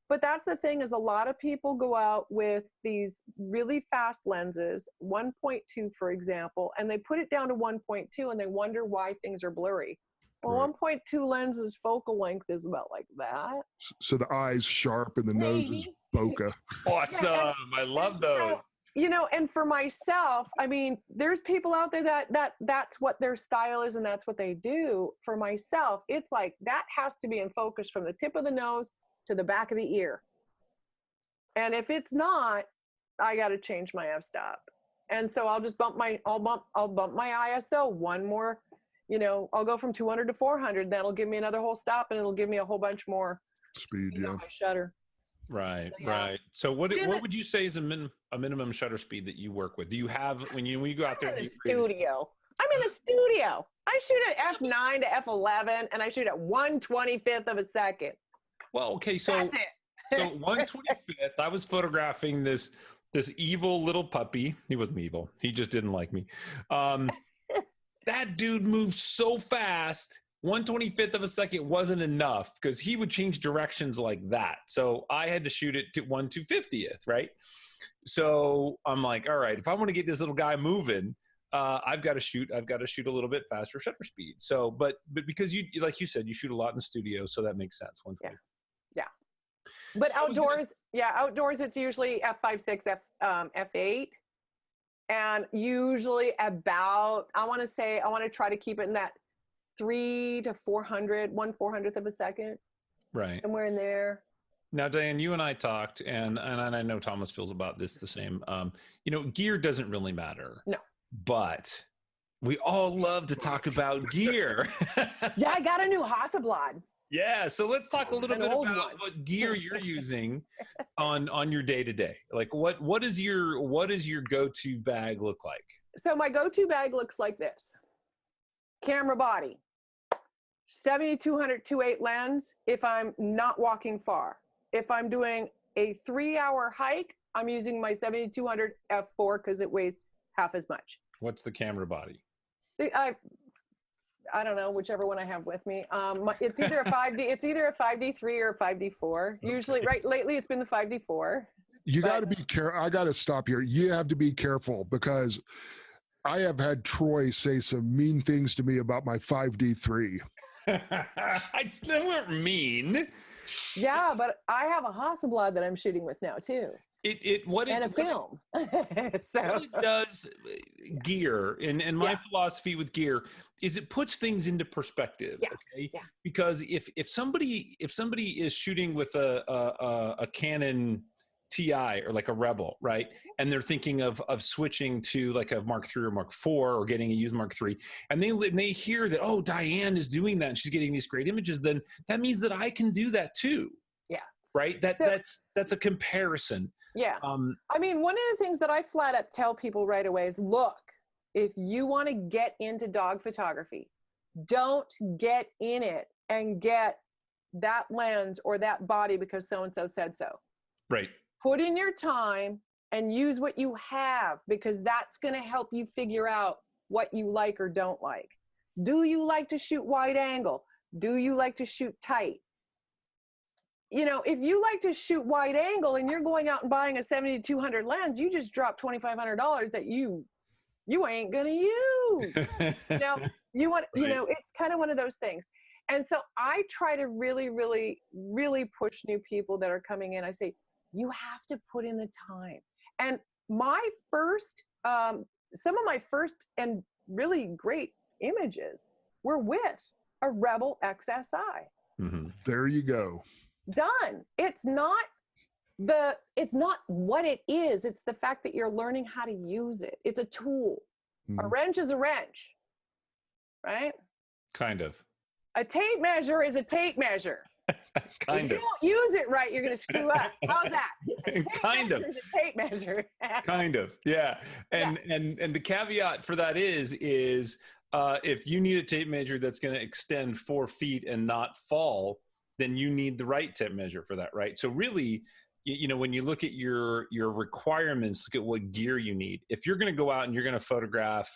But that's the thing, is a lot of people go out with these really fast lenses, 1.2, for example, and they put it down to 1.2 and they wonder why things are blurry. Well, Right. 1.2 lens's focal length is about like that. So the eye's sharp and the nose is bokeh. Awesome. Yeah, I love those. You know, and for myself, I mean, there's people out there that's what their style is and that's what they do. For myself, it's like that has to be in focus from the tip of the nose to the back of the ear. And if it's not, I got to change my f-stop. And so I'll just bump my ISO one more, you know, I'll go from 200 to 400. That'll give me another whole stop, and it'll give me a whole bunch more Speed, yeah. on my shutter. Right, So, yeah. right. So what would you say is a minimum shutter speed that you work with? Do you have when you go out there? I'm in the studio. I shoot at f9 to f11, and I shoot at 1/25th of a second. Well, okay, so That's it. so 1/25th. I was photographing this evil little puppy. He wasn't evil. He just didn't like me. That dude moved so fast. 1/25th of a second wasn't enough because he would change directions like that. So I had to shoot it to 1/250th, right? So I'm like, all right, if I want to get this little guy moving, I've got to shoot a little bit faster shutter speed. So, but because you, like you said, you shoot a lot in the studio, so that makes sense. 1/25. Yeah. But outdoors, outdoors it's usually f5.6, f8, and usually about, I want to try to keep it in that 3 to 400, 1/400th of a second. Right. Somewhere in there. Now, Diane, you and I talked, and I know Thomas feels about this the same. You know, gear doesn't really matter. No. But we all love to talk about gear. Yeah, I got a new Hasselblad. Yeah, so let's talk a little bit about one. what gear you're using on your day to day. Like, what does your go-to bag look like? So my go-to bag looks like this: camera body, 7200 2.8 lens. If I'm not walking far, if I'm doing a 3-hour hike, I'm using my 7200 f4 because it weighs half as much. What's the camera body? I don't know, whichever one I have with me. It's either a 5D, it's either a 5D3 or a 5D4. Usually, right, lately it's been the 5D4. You got to be careful. I got to stop here. You have to be careful because I have had Troy say some mean things to me about my 5D3. They weren't mean. Yeah, but I have a Hasselblad that I'm shooting with now too. What a film. What it does, gear, and my philosophy with gear is it puts things into perspective. Yeah. Okay. Yeah. Because if somebody is shooting with a Canon TI or like a Rebel, right, and they're thinking of switching to like a Mark III or Mark IV or getting a used Mark III, and they hear that, oh, Diane is doing that and she's getting these great images, then that means that I can do that too. Yeah. Right. That's a comparison. Yeah. I mean, one of the things that I flat up tell people right away is, look, if you want to get into dog photography, don't get in it and get that lens or that body because so-and-so said so. Right. Put in your time and use what you have, because that's going to help you figure out what you like or don't like. Do you like to shoot wide angle? Do you like to shoot tight? You know, if you like to shoot wide angle and you're going out and buying a 7200 lens, you just dropped $2,500 that you ain't gonna use. You want, right. You know, it's kind of one of those things. And so I try to really, really, really push new people that are coming in. I say, you have to put in the time. And my first, some of my first and really great images were with a Rebel XSI. Mm-hmm. There you go. Done. It's not what it is. It's the fact that you're learning how to use it. It's a tool. A wrench is a wrench, right? Kind of. A tape measure is a tape measure. Kind if of. you don't use it right, you're going to screw up. How's that? Kind of. It's a tape measure. Kind of. Yeah. And the caveat for that is if you need a tape measure that's going to extend 4 feet and not fall, then you need the right tape measure for that, right? So really, you know, when you look at your requirements, look at what gear you need. If you're going to go out and you're going to photograph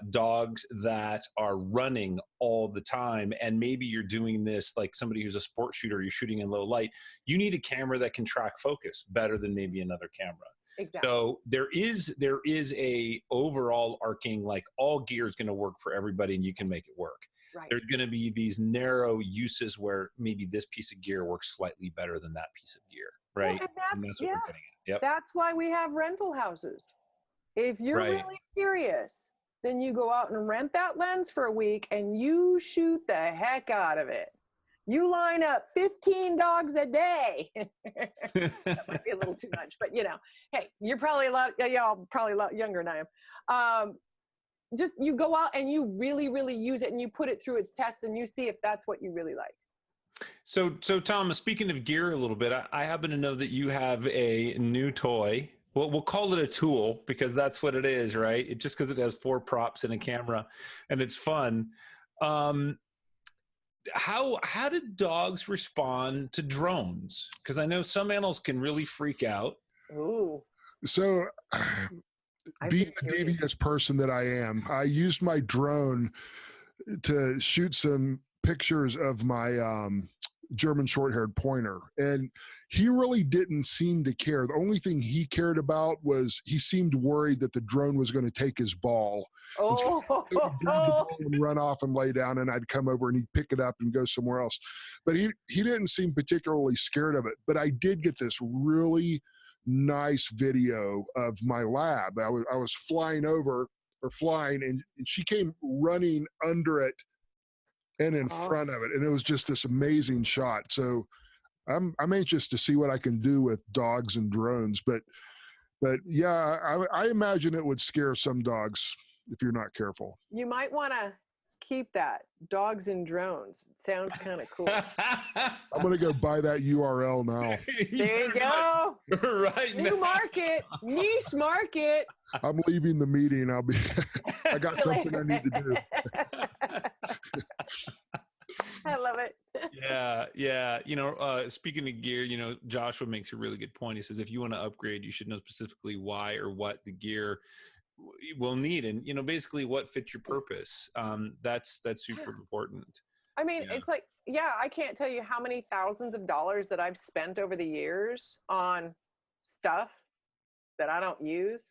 dogs that are running all the time, and maybe you're doing this like somebody who's a sport shooter, you're shooting in low light, you need a camera that can track focus better than maybe another camera. Exactly. So there is a overall arcing, like all gear is going to work for everybody and you can make it work. Right. There's going to be these narrow uses where maybe this piece of gear works slightly better than that piece of gear, right? Well, and that's what we're getting at. Yep. That's why we have rental houses. If you're really curious, then you go out and rent that lens for a week and you shoot the heck out of it. You line up 15 dogs a day. That might be a little too much, but you know, hey, you're probably y'all probably a lot younger than I am. Just you go out and you really, really use it and you put it through its tests and you see if that's what you really like. So Thomas, speaking of gear a little bit, I happen to know that you have a new toy. Well, we'll call it a tool because that's what it is, right? It just because it has 4 props and a camera and it's fun. How did dogs respond to drones? Because I know some animals can really freak out. Ooh. So being the devious person that I am, I used my drone to shoot some pictures of my German short-haired pointer, and he really didn't seem to care. The only thing he cared about was he seemed worried that the drone was going to take his ball. And so he would grab the ball and run off and lay down, and I'd come over and he'd pick it up and go somewhere else. But he didn't seem particularly scared of it. But I did get this really nice video of my lab. I was flying over, or flying, and she came running under it and in front of it, and it was just this amazing shot. So I'm anxious to see what I can do with dogs and drones, but yeah, I imagine it would scare some dogs if you're not careful. You might want to keep that, dogs and drones. It sounds kind of cool. I'm gonna go buy that URL now. There you go. Right. New market, niche market. I'm leaving the meeting. I got something I need to do. I love it. Yeah. You know, speaking of gear, you know, Joshua makes a really good point. He says, if you want to upgrade, you should know specifically why or what the gear will need, and you know, basically what fits your purpose. That's super important. I mean, it's like, I can't tell you how many thousands of dollars that I've spent over the years on stuff that I don't use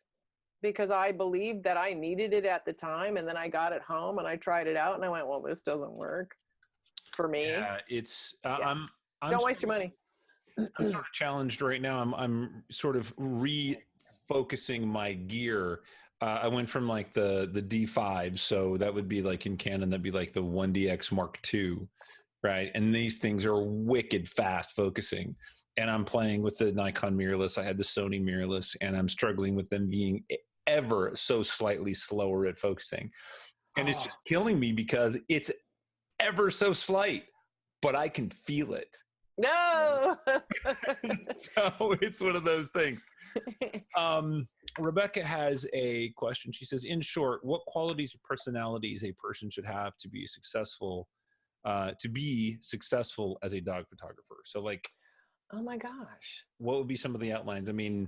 because I believed that I needed it at the time, and then I got it home and I tried it out and I went, well, this doesn't work for me. Yeah, it's I'm don't waste your money. I'm sort of challenged right now. I'm sort of refocusing my gear. I went from like the D5, so that would be like in Canon, that'd be like the 1DX Mark II, right? And these things are wicked fast focusing. And I'm playing with the Nikon mirrorless. I had the Sony mirrorless, and I'm struggling with them being ever so slightly slower at focusing. And it's just killing me because it's ever so slight, but I can feel it. No. So it's one of those things. Rebecca has a question. She says, in short, what qualities or personalities a person should have to be successful as a dog photographer? So like, oh my gosh, what would be some of the outlines? I mean,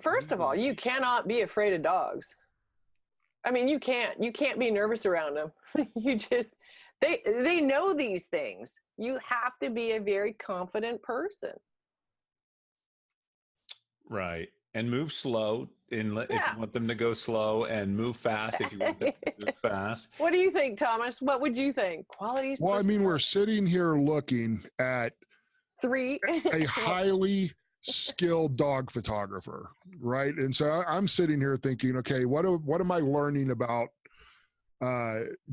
first of all, you cannot be afraid of dogs. I mean, you can't be nervous around them. You just, they know these things. You have to be a very confident person. Right. And move slow if you want them to go slow, and move fast if you want them to move fast. What do you think, Thomas? What would you think? Qualities? Well, I mean, we're sitting here looking at a highly skilled dog photographer, right? And so I'm sitting here thinking, okay, what am I learning about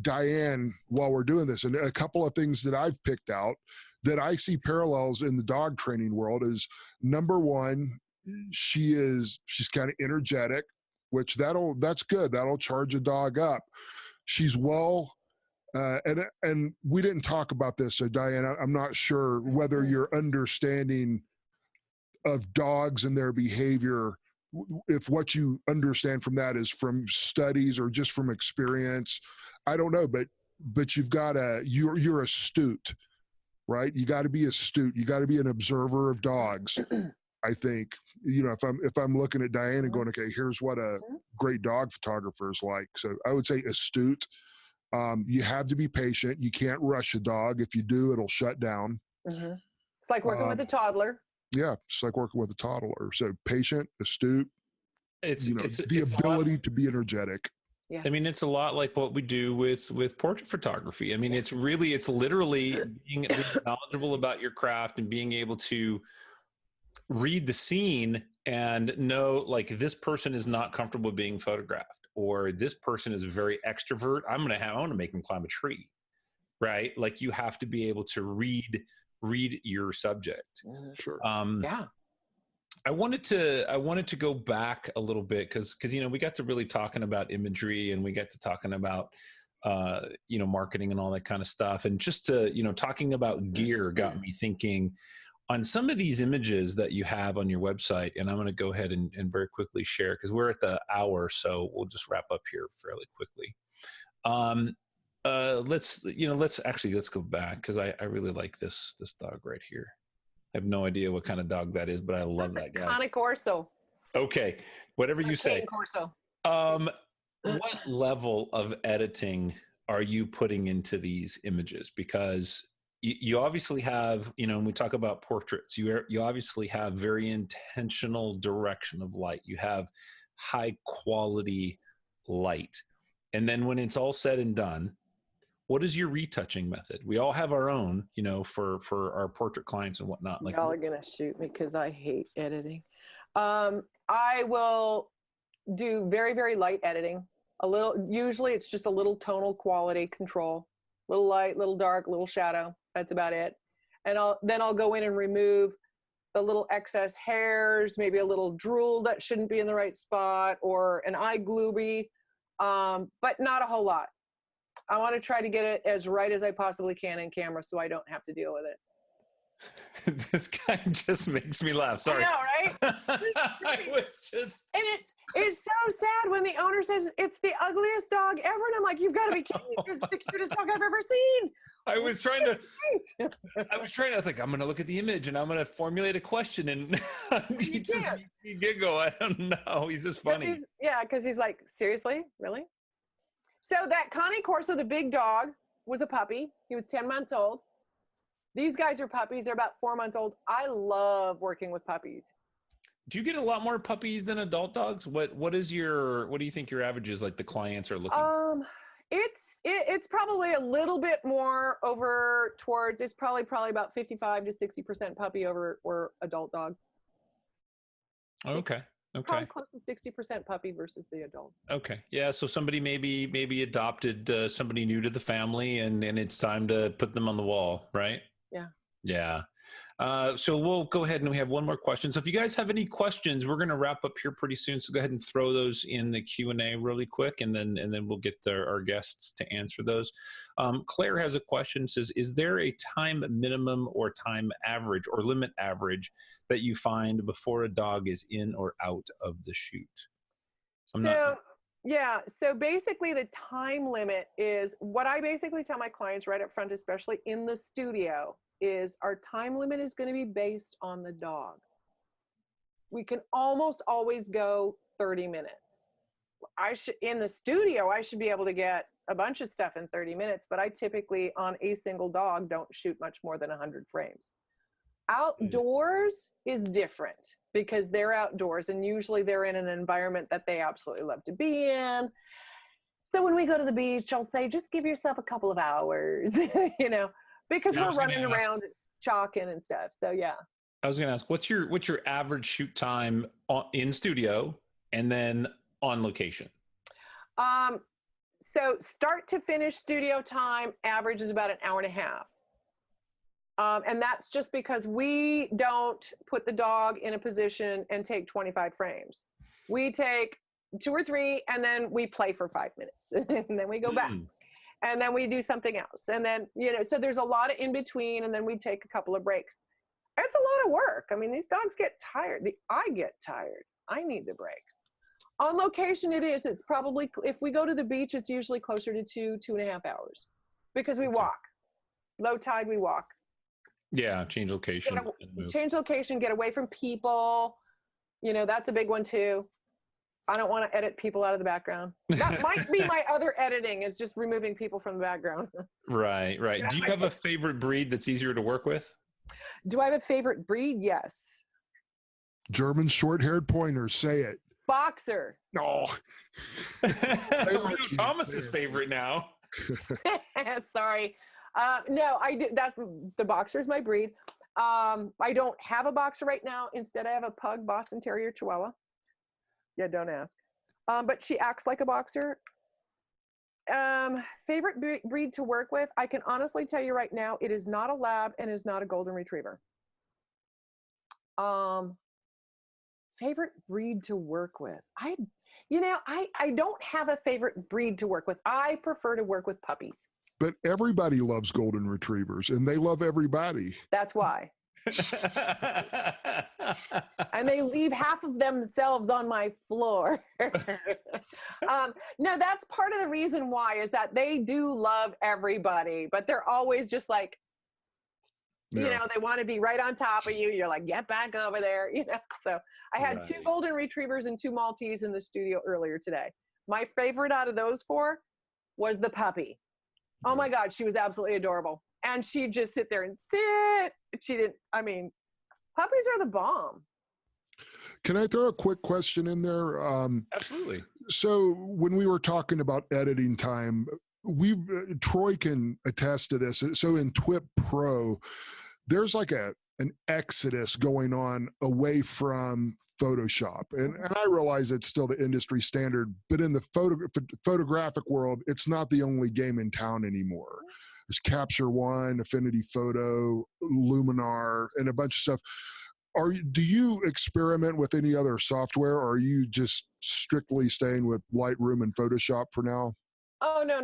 Diane while we're doing this? And a couple of things that I've picked out that I see parallels in the dog training world is, number one, she's kind of energetic, which that's good. That'll charge a dog up. She's and we didn't talk about this, so Diane, I'm not sure whether your understanding of dogs and their behavior, if what you understand from that is from studies or just from experience, I don't know, but you're astute, right? You got to be astute. You got to be an observer of dogs. I think, if I'm looking at Diane and going, okay, here's what a great dog photographer is like. So I would say astute. You have to be patient. You can't rush a dog. If you do, it'll shut down. It's like working with a toddler. Yeah, it's like working with a toddler. So patient, astute. It's the ability to be energetic. Yeah. I mean, it's a lot like what we do with portrait photography. I mean, it's literally being knowledgeable about your craft and being able to read the scene and know, like, this person is not comfortable being photographed, or this person is very extrovert. I want to make them climb a tree, right? Like, you have to be able to read your subject. Sure. Yeah. I wanted to go back a little bit because we got to really talking about imagery, and we got to talking about marketing and all that kind of stuff, and just to talking about gear got me thinking on some of these images that you have on your website. And I'm going to go ahead and very quickly share, because we're at the hour, so we'll just wrap up here fairly quickly. Let's go back, because I really like this dog right here. I have no idea what kind of dog that is, but I love that guy. Cane Corso. Okay, whatever you say. Corso. What level of editing are you putting into these images? Because you obviously have, when we talk about portraits, you obviously have very intentional direction of light. You have high quality light. And then when it's all said and done, what is your retouching method? We all have our own, for our portrait clients and whatnot. Like, y'all are gonna shoot me because I hate editing. I will do very, very light editing. Usually it's just a little tonal quality control, little light, little dark, little shadow. That's about it. And I'll go in and remove the little excess hairs, maybe a little drool that shouldn't be in the right spot, or an eye gloobie, but not a whole lot. I want to try to get it as right as I possibly can in camera, so I don't have to deal with it. This guy just makes me laugh. Sorry. I know, right? I was just. And it's so sad when the owner says it's the ugliest dog ever, and I'm like, you've got to be kidding me! It's the cutest dog I've ever seen. I was like, I'm going to look at the image and I'm going to formulate a question, and you giggle. I don't know. He's just funny. Because he's like, seriously, really? So that Cane Corso, the big dog, was a puppy. He was 10 months old. These guys are puppies. They're about 4 months old. I love working with puppies. Do you get a lot more puppies than adult dogs? What do you think your average is, like, the clients are looking? It's probably a little bit more over towards, it's probably about 55 to 60% puppy over or adult dog. Okay. Probably close to 60% puppy versus the adults. Okay. Yeah. So somebody maybe adopted somebody new to the family, and it's time to put them on the wall, right? Yeah. Yeah. So we'll go ahead, and we have one more question. So if you guys have any questions, we're going to wrap up here pretty soon. So go ahead and throw those in the Q&A really quick, and then we'll get our guests to answer those. Claire has a question. Says, is there a time minimum or time average or limit average that you find before a dog is in or out of the shoot? So basically the time limit is what I basically tell my clients right up front, especially in the studio, is our time limit is going to be based on the dog. We can almost always go 30 minutes. In the studio, I should be able to get a bunch of stuff in 30 minutes, but I typically on a single dog don't shoot much more than 100 frames. Outdoors is different because they're outdoors, and usually they're in an environment that they absolutely love to be in. So when we go to the beach, I'll say, just give yourself a couple of hours, because we're running around chalking and stuff. So yeah. I was going to ask, what's your average shoot time in studio and then on location? So start to finish studio time average is about an hour and a half. And that's just because we don't put the dog in a position and take 25 frames. We take 2 or 3, and then we play for 5 minutes, and then we go back, and then we do something else. And then, so there's a lot of in between, and then we take a couple of breaks. It's a lot of work. I mean, these dogs get tired. I get tired. I need the breaks. On location, it's probably, if we go to the beach, it's usually closer to 2.5 hours because we walk. Low tide, we walk. Yeah, change location. Change location, get away from people. That's a big one too. I don't want to edit people out of the background. That might be my other editing, is just removing people from the background. Right. Do you have a favorite breed that's easier to work with? Do I have a favorite breed? Yes. German short-haired pointers. Say it. Boxer. No. Thomas's favorite now. Sorry. No, I do. That's the boxer is my breed. I don't have a boxer right now. Instead, I have a pug Boston Terrier Chihuahua. Yeah, don't ask. But she acts like a boxer. Favorite breed to work with? I can honestly tell you right now, it is not a lab and is not a golden retriever. Favorite breed to work with? I don't have a favorite breed to work with. I prefer to work with puppies. But everybody loves golden retrievers, and they love everybody. That's why. And they leave half of themselves on my floor. No, that's part of the reason why, is that they do love everybody, but they're always just like, they want to be right on top of you. You're like, get back over there, So I had 2 golden retrievers and 2 Maltese in the studio earlier today. My favorite out of those 4 was the puppy. Oh my God, she was absolutely adorable. And she'd just sit there and sit. Puppies are the bomb. Can I throw a quick question in there? Absolutely. So when we were talking about editing time, Troy can attest to this. So in TWIP Pro, there's like an exodus going on away from Photoshop. And I realize it's still the industry standard, but in the photographic world, it's not the only game in town anymore. There's Capture One, Affinity Photo, Luminar, and a bunch of stuff. Do you experiment with any other software, or are you just strictly staying with Lightroom and Photoshop for now? Oh, no.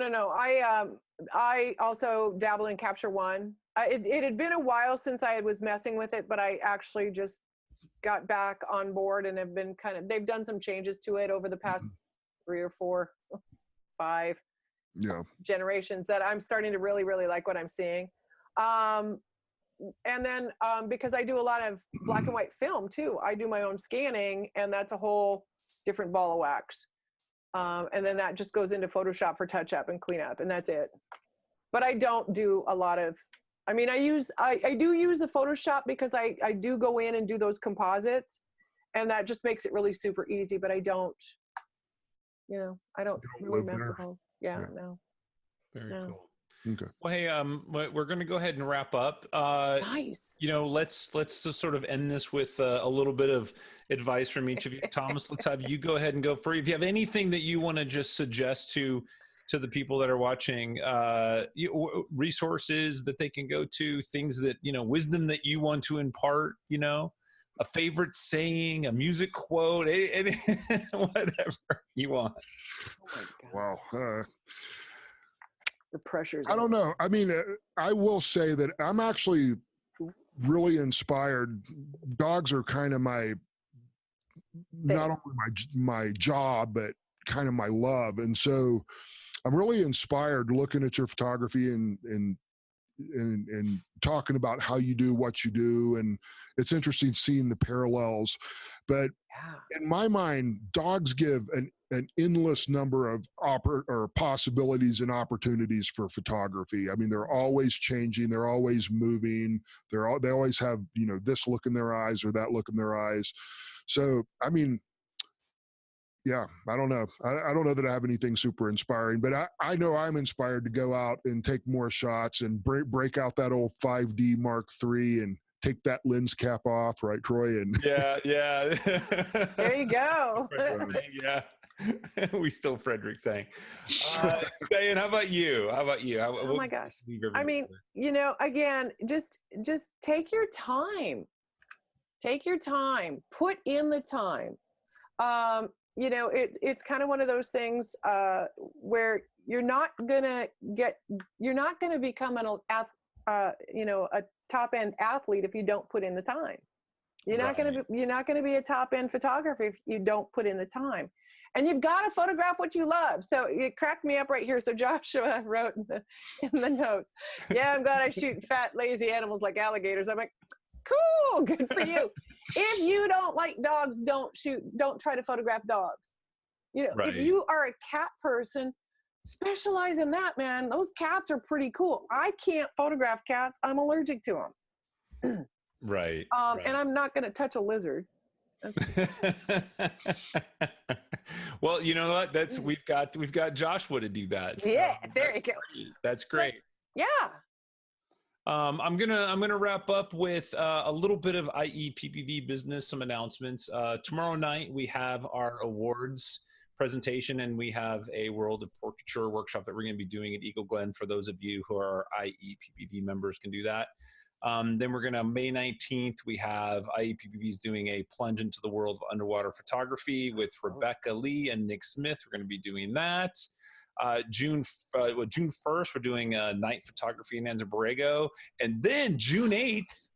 I also dabble in Capture One. It had been a while since I was messing with it, but I actually just got back on board and have been they've done some changes to it over the past 3 or 4, 5 generations that I'm starting to really, really like what I'm seeing. And then because I do a lot of black and white film too, I do my own scanning, and that's a whole different ball of wax. And then that just goes into Photoshop for touch up and clean up, and that's it. But I don't do a lot of, I do use a Photoshop because I do go in and do those composites, and that just makes it really super easy, but I don't really mess with them. No. Very cool. Okay. Well, hey, we're going to go ahead and wrap up. Nice. Let's just sort of end this with a little bit of advice from each of you. Thomas, let's have you go ahead and go first. If you have anything that you want to just suggest to the people that are watching, resources that they can go to, things that, wisdom that you want to impart, a favorite saying, a music quote, any whatever you want. Oh my God. Wow. The pressures. I don't know. I will say that I'm actually really inspired. Dogs are kind of not only my job, but kind of my love. And so I'm really inspired looking at your photography and talking about how you do what you do. And it's interesting seeing the parallels, but in my mind, dogs give an endless number of possibilities and opportunities for photography. They're always changing. They're always moving. They always have, this look in their eyes or that look in their eyes. So, yeah, I don't know. I don't know that I have anything super inspiring, but I know I'm inspired to go out and take more shots and break out that old 5D Mark III and take that lens cap off, right, Troy? And yeah. There you go. Yeah. We still Frederick saying. Diane, how about you? Oh my gosh. Again, just take your time. Take your time. Put in the time. It's kind of one of those things where you're not gonna become a top end athlete if you don't put in the time. You're not gonna be a top end photographer if you don't put in the time. And you've got to photograph what you love. So it cracked me up right here. So Joshua wrote in the notes, yeah, I'm glad I shoot fat, lazy animals like alligators. I'm like, cool, good for you. If you don't like dogs, don't try to photograph dogs. You know, Right. if you are a cat person, specialize in that, man. Those cats are pretty cool. I can't photograph cats. I'm allergic to them. Right. And I'm not going to touch a lizard. Well, you know what? We've got Joshua to do that. So Yeah, there you go. That's great. Yeah. I'm gonna wrap up with a little bit of IEPPV business, some announcements. Tomorrow night we have our awards presentation, and we have a World of Portraiture workshop that we're going to be doing at Eagle Glen. For those of you who are IEPPV members, can do that. Then we're going to, May 19th, we have IEPPV's doing a plunge into the world of underwater photography with Rebecca Lee and Nick Smith. We're going to be doing that. June 1st, we're doing night photography in Anza Borrego. And then June 8th,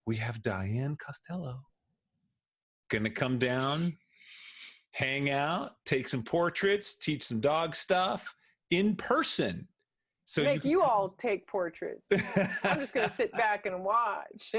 we have Diane Costello. Going to come down, hang out, take some portraits, teach some dog stuff in person. So make you all take portraits. I'm just going to sit back and watch.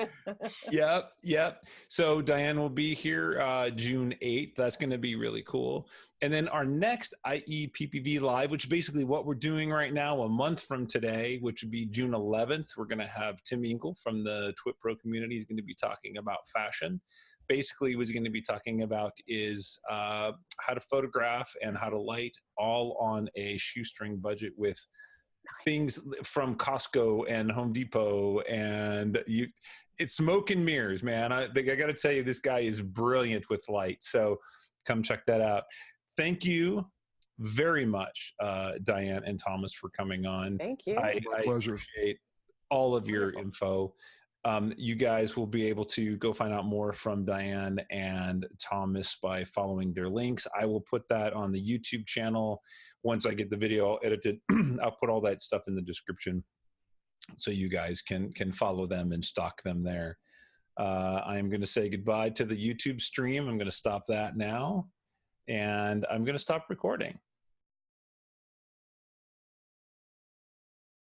Yep. So Diane will be here June 8th. That's going to be really cool. And then our next IEPPV Live, which is basically what we're doing right now, a month from today, which would be June 11th, we're going to have Tim Inkle from the Twit Pro community. He's going to be talking about fashion. Basically, what he's going to be talking about is how to photograph and how to light, all on a shoestring budget with things from Costco and Home Depot, and it's smoke and mirrors, man. I got to tell you, this guy is brilliant with light. So come check that out. Thank you very much, Diane and Thomas, for coming on. Thank you. I appreciate all of your info. You guys will be able to go find out more from Diane and Thomas by following their links. I will put that on the YouTube channel. Once I get the video all edited, I'll put all that stuff in the description so you guys can follow them and stalk them there. I am going to say goodbye to the YouTube stream. I'm going to stop that now, and I'm going to stop recording.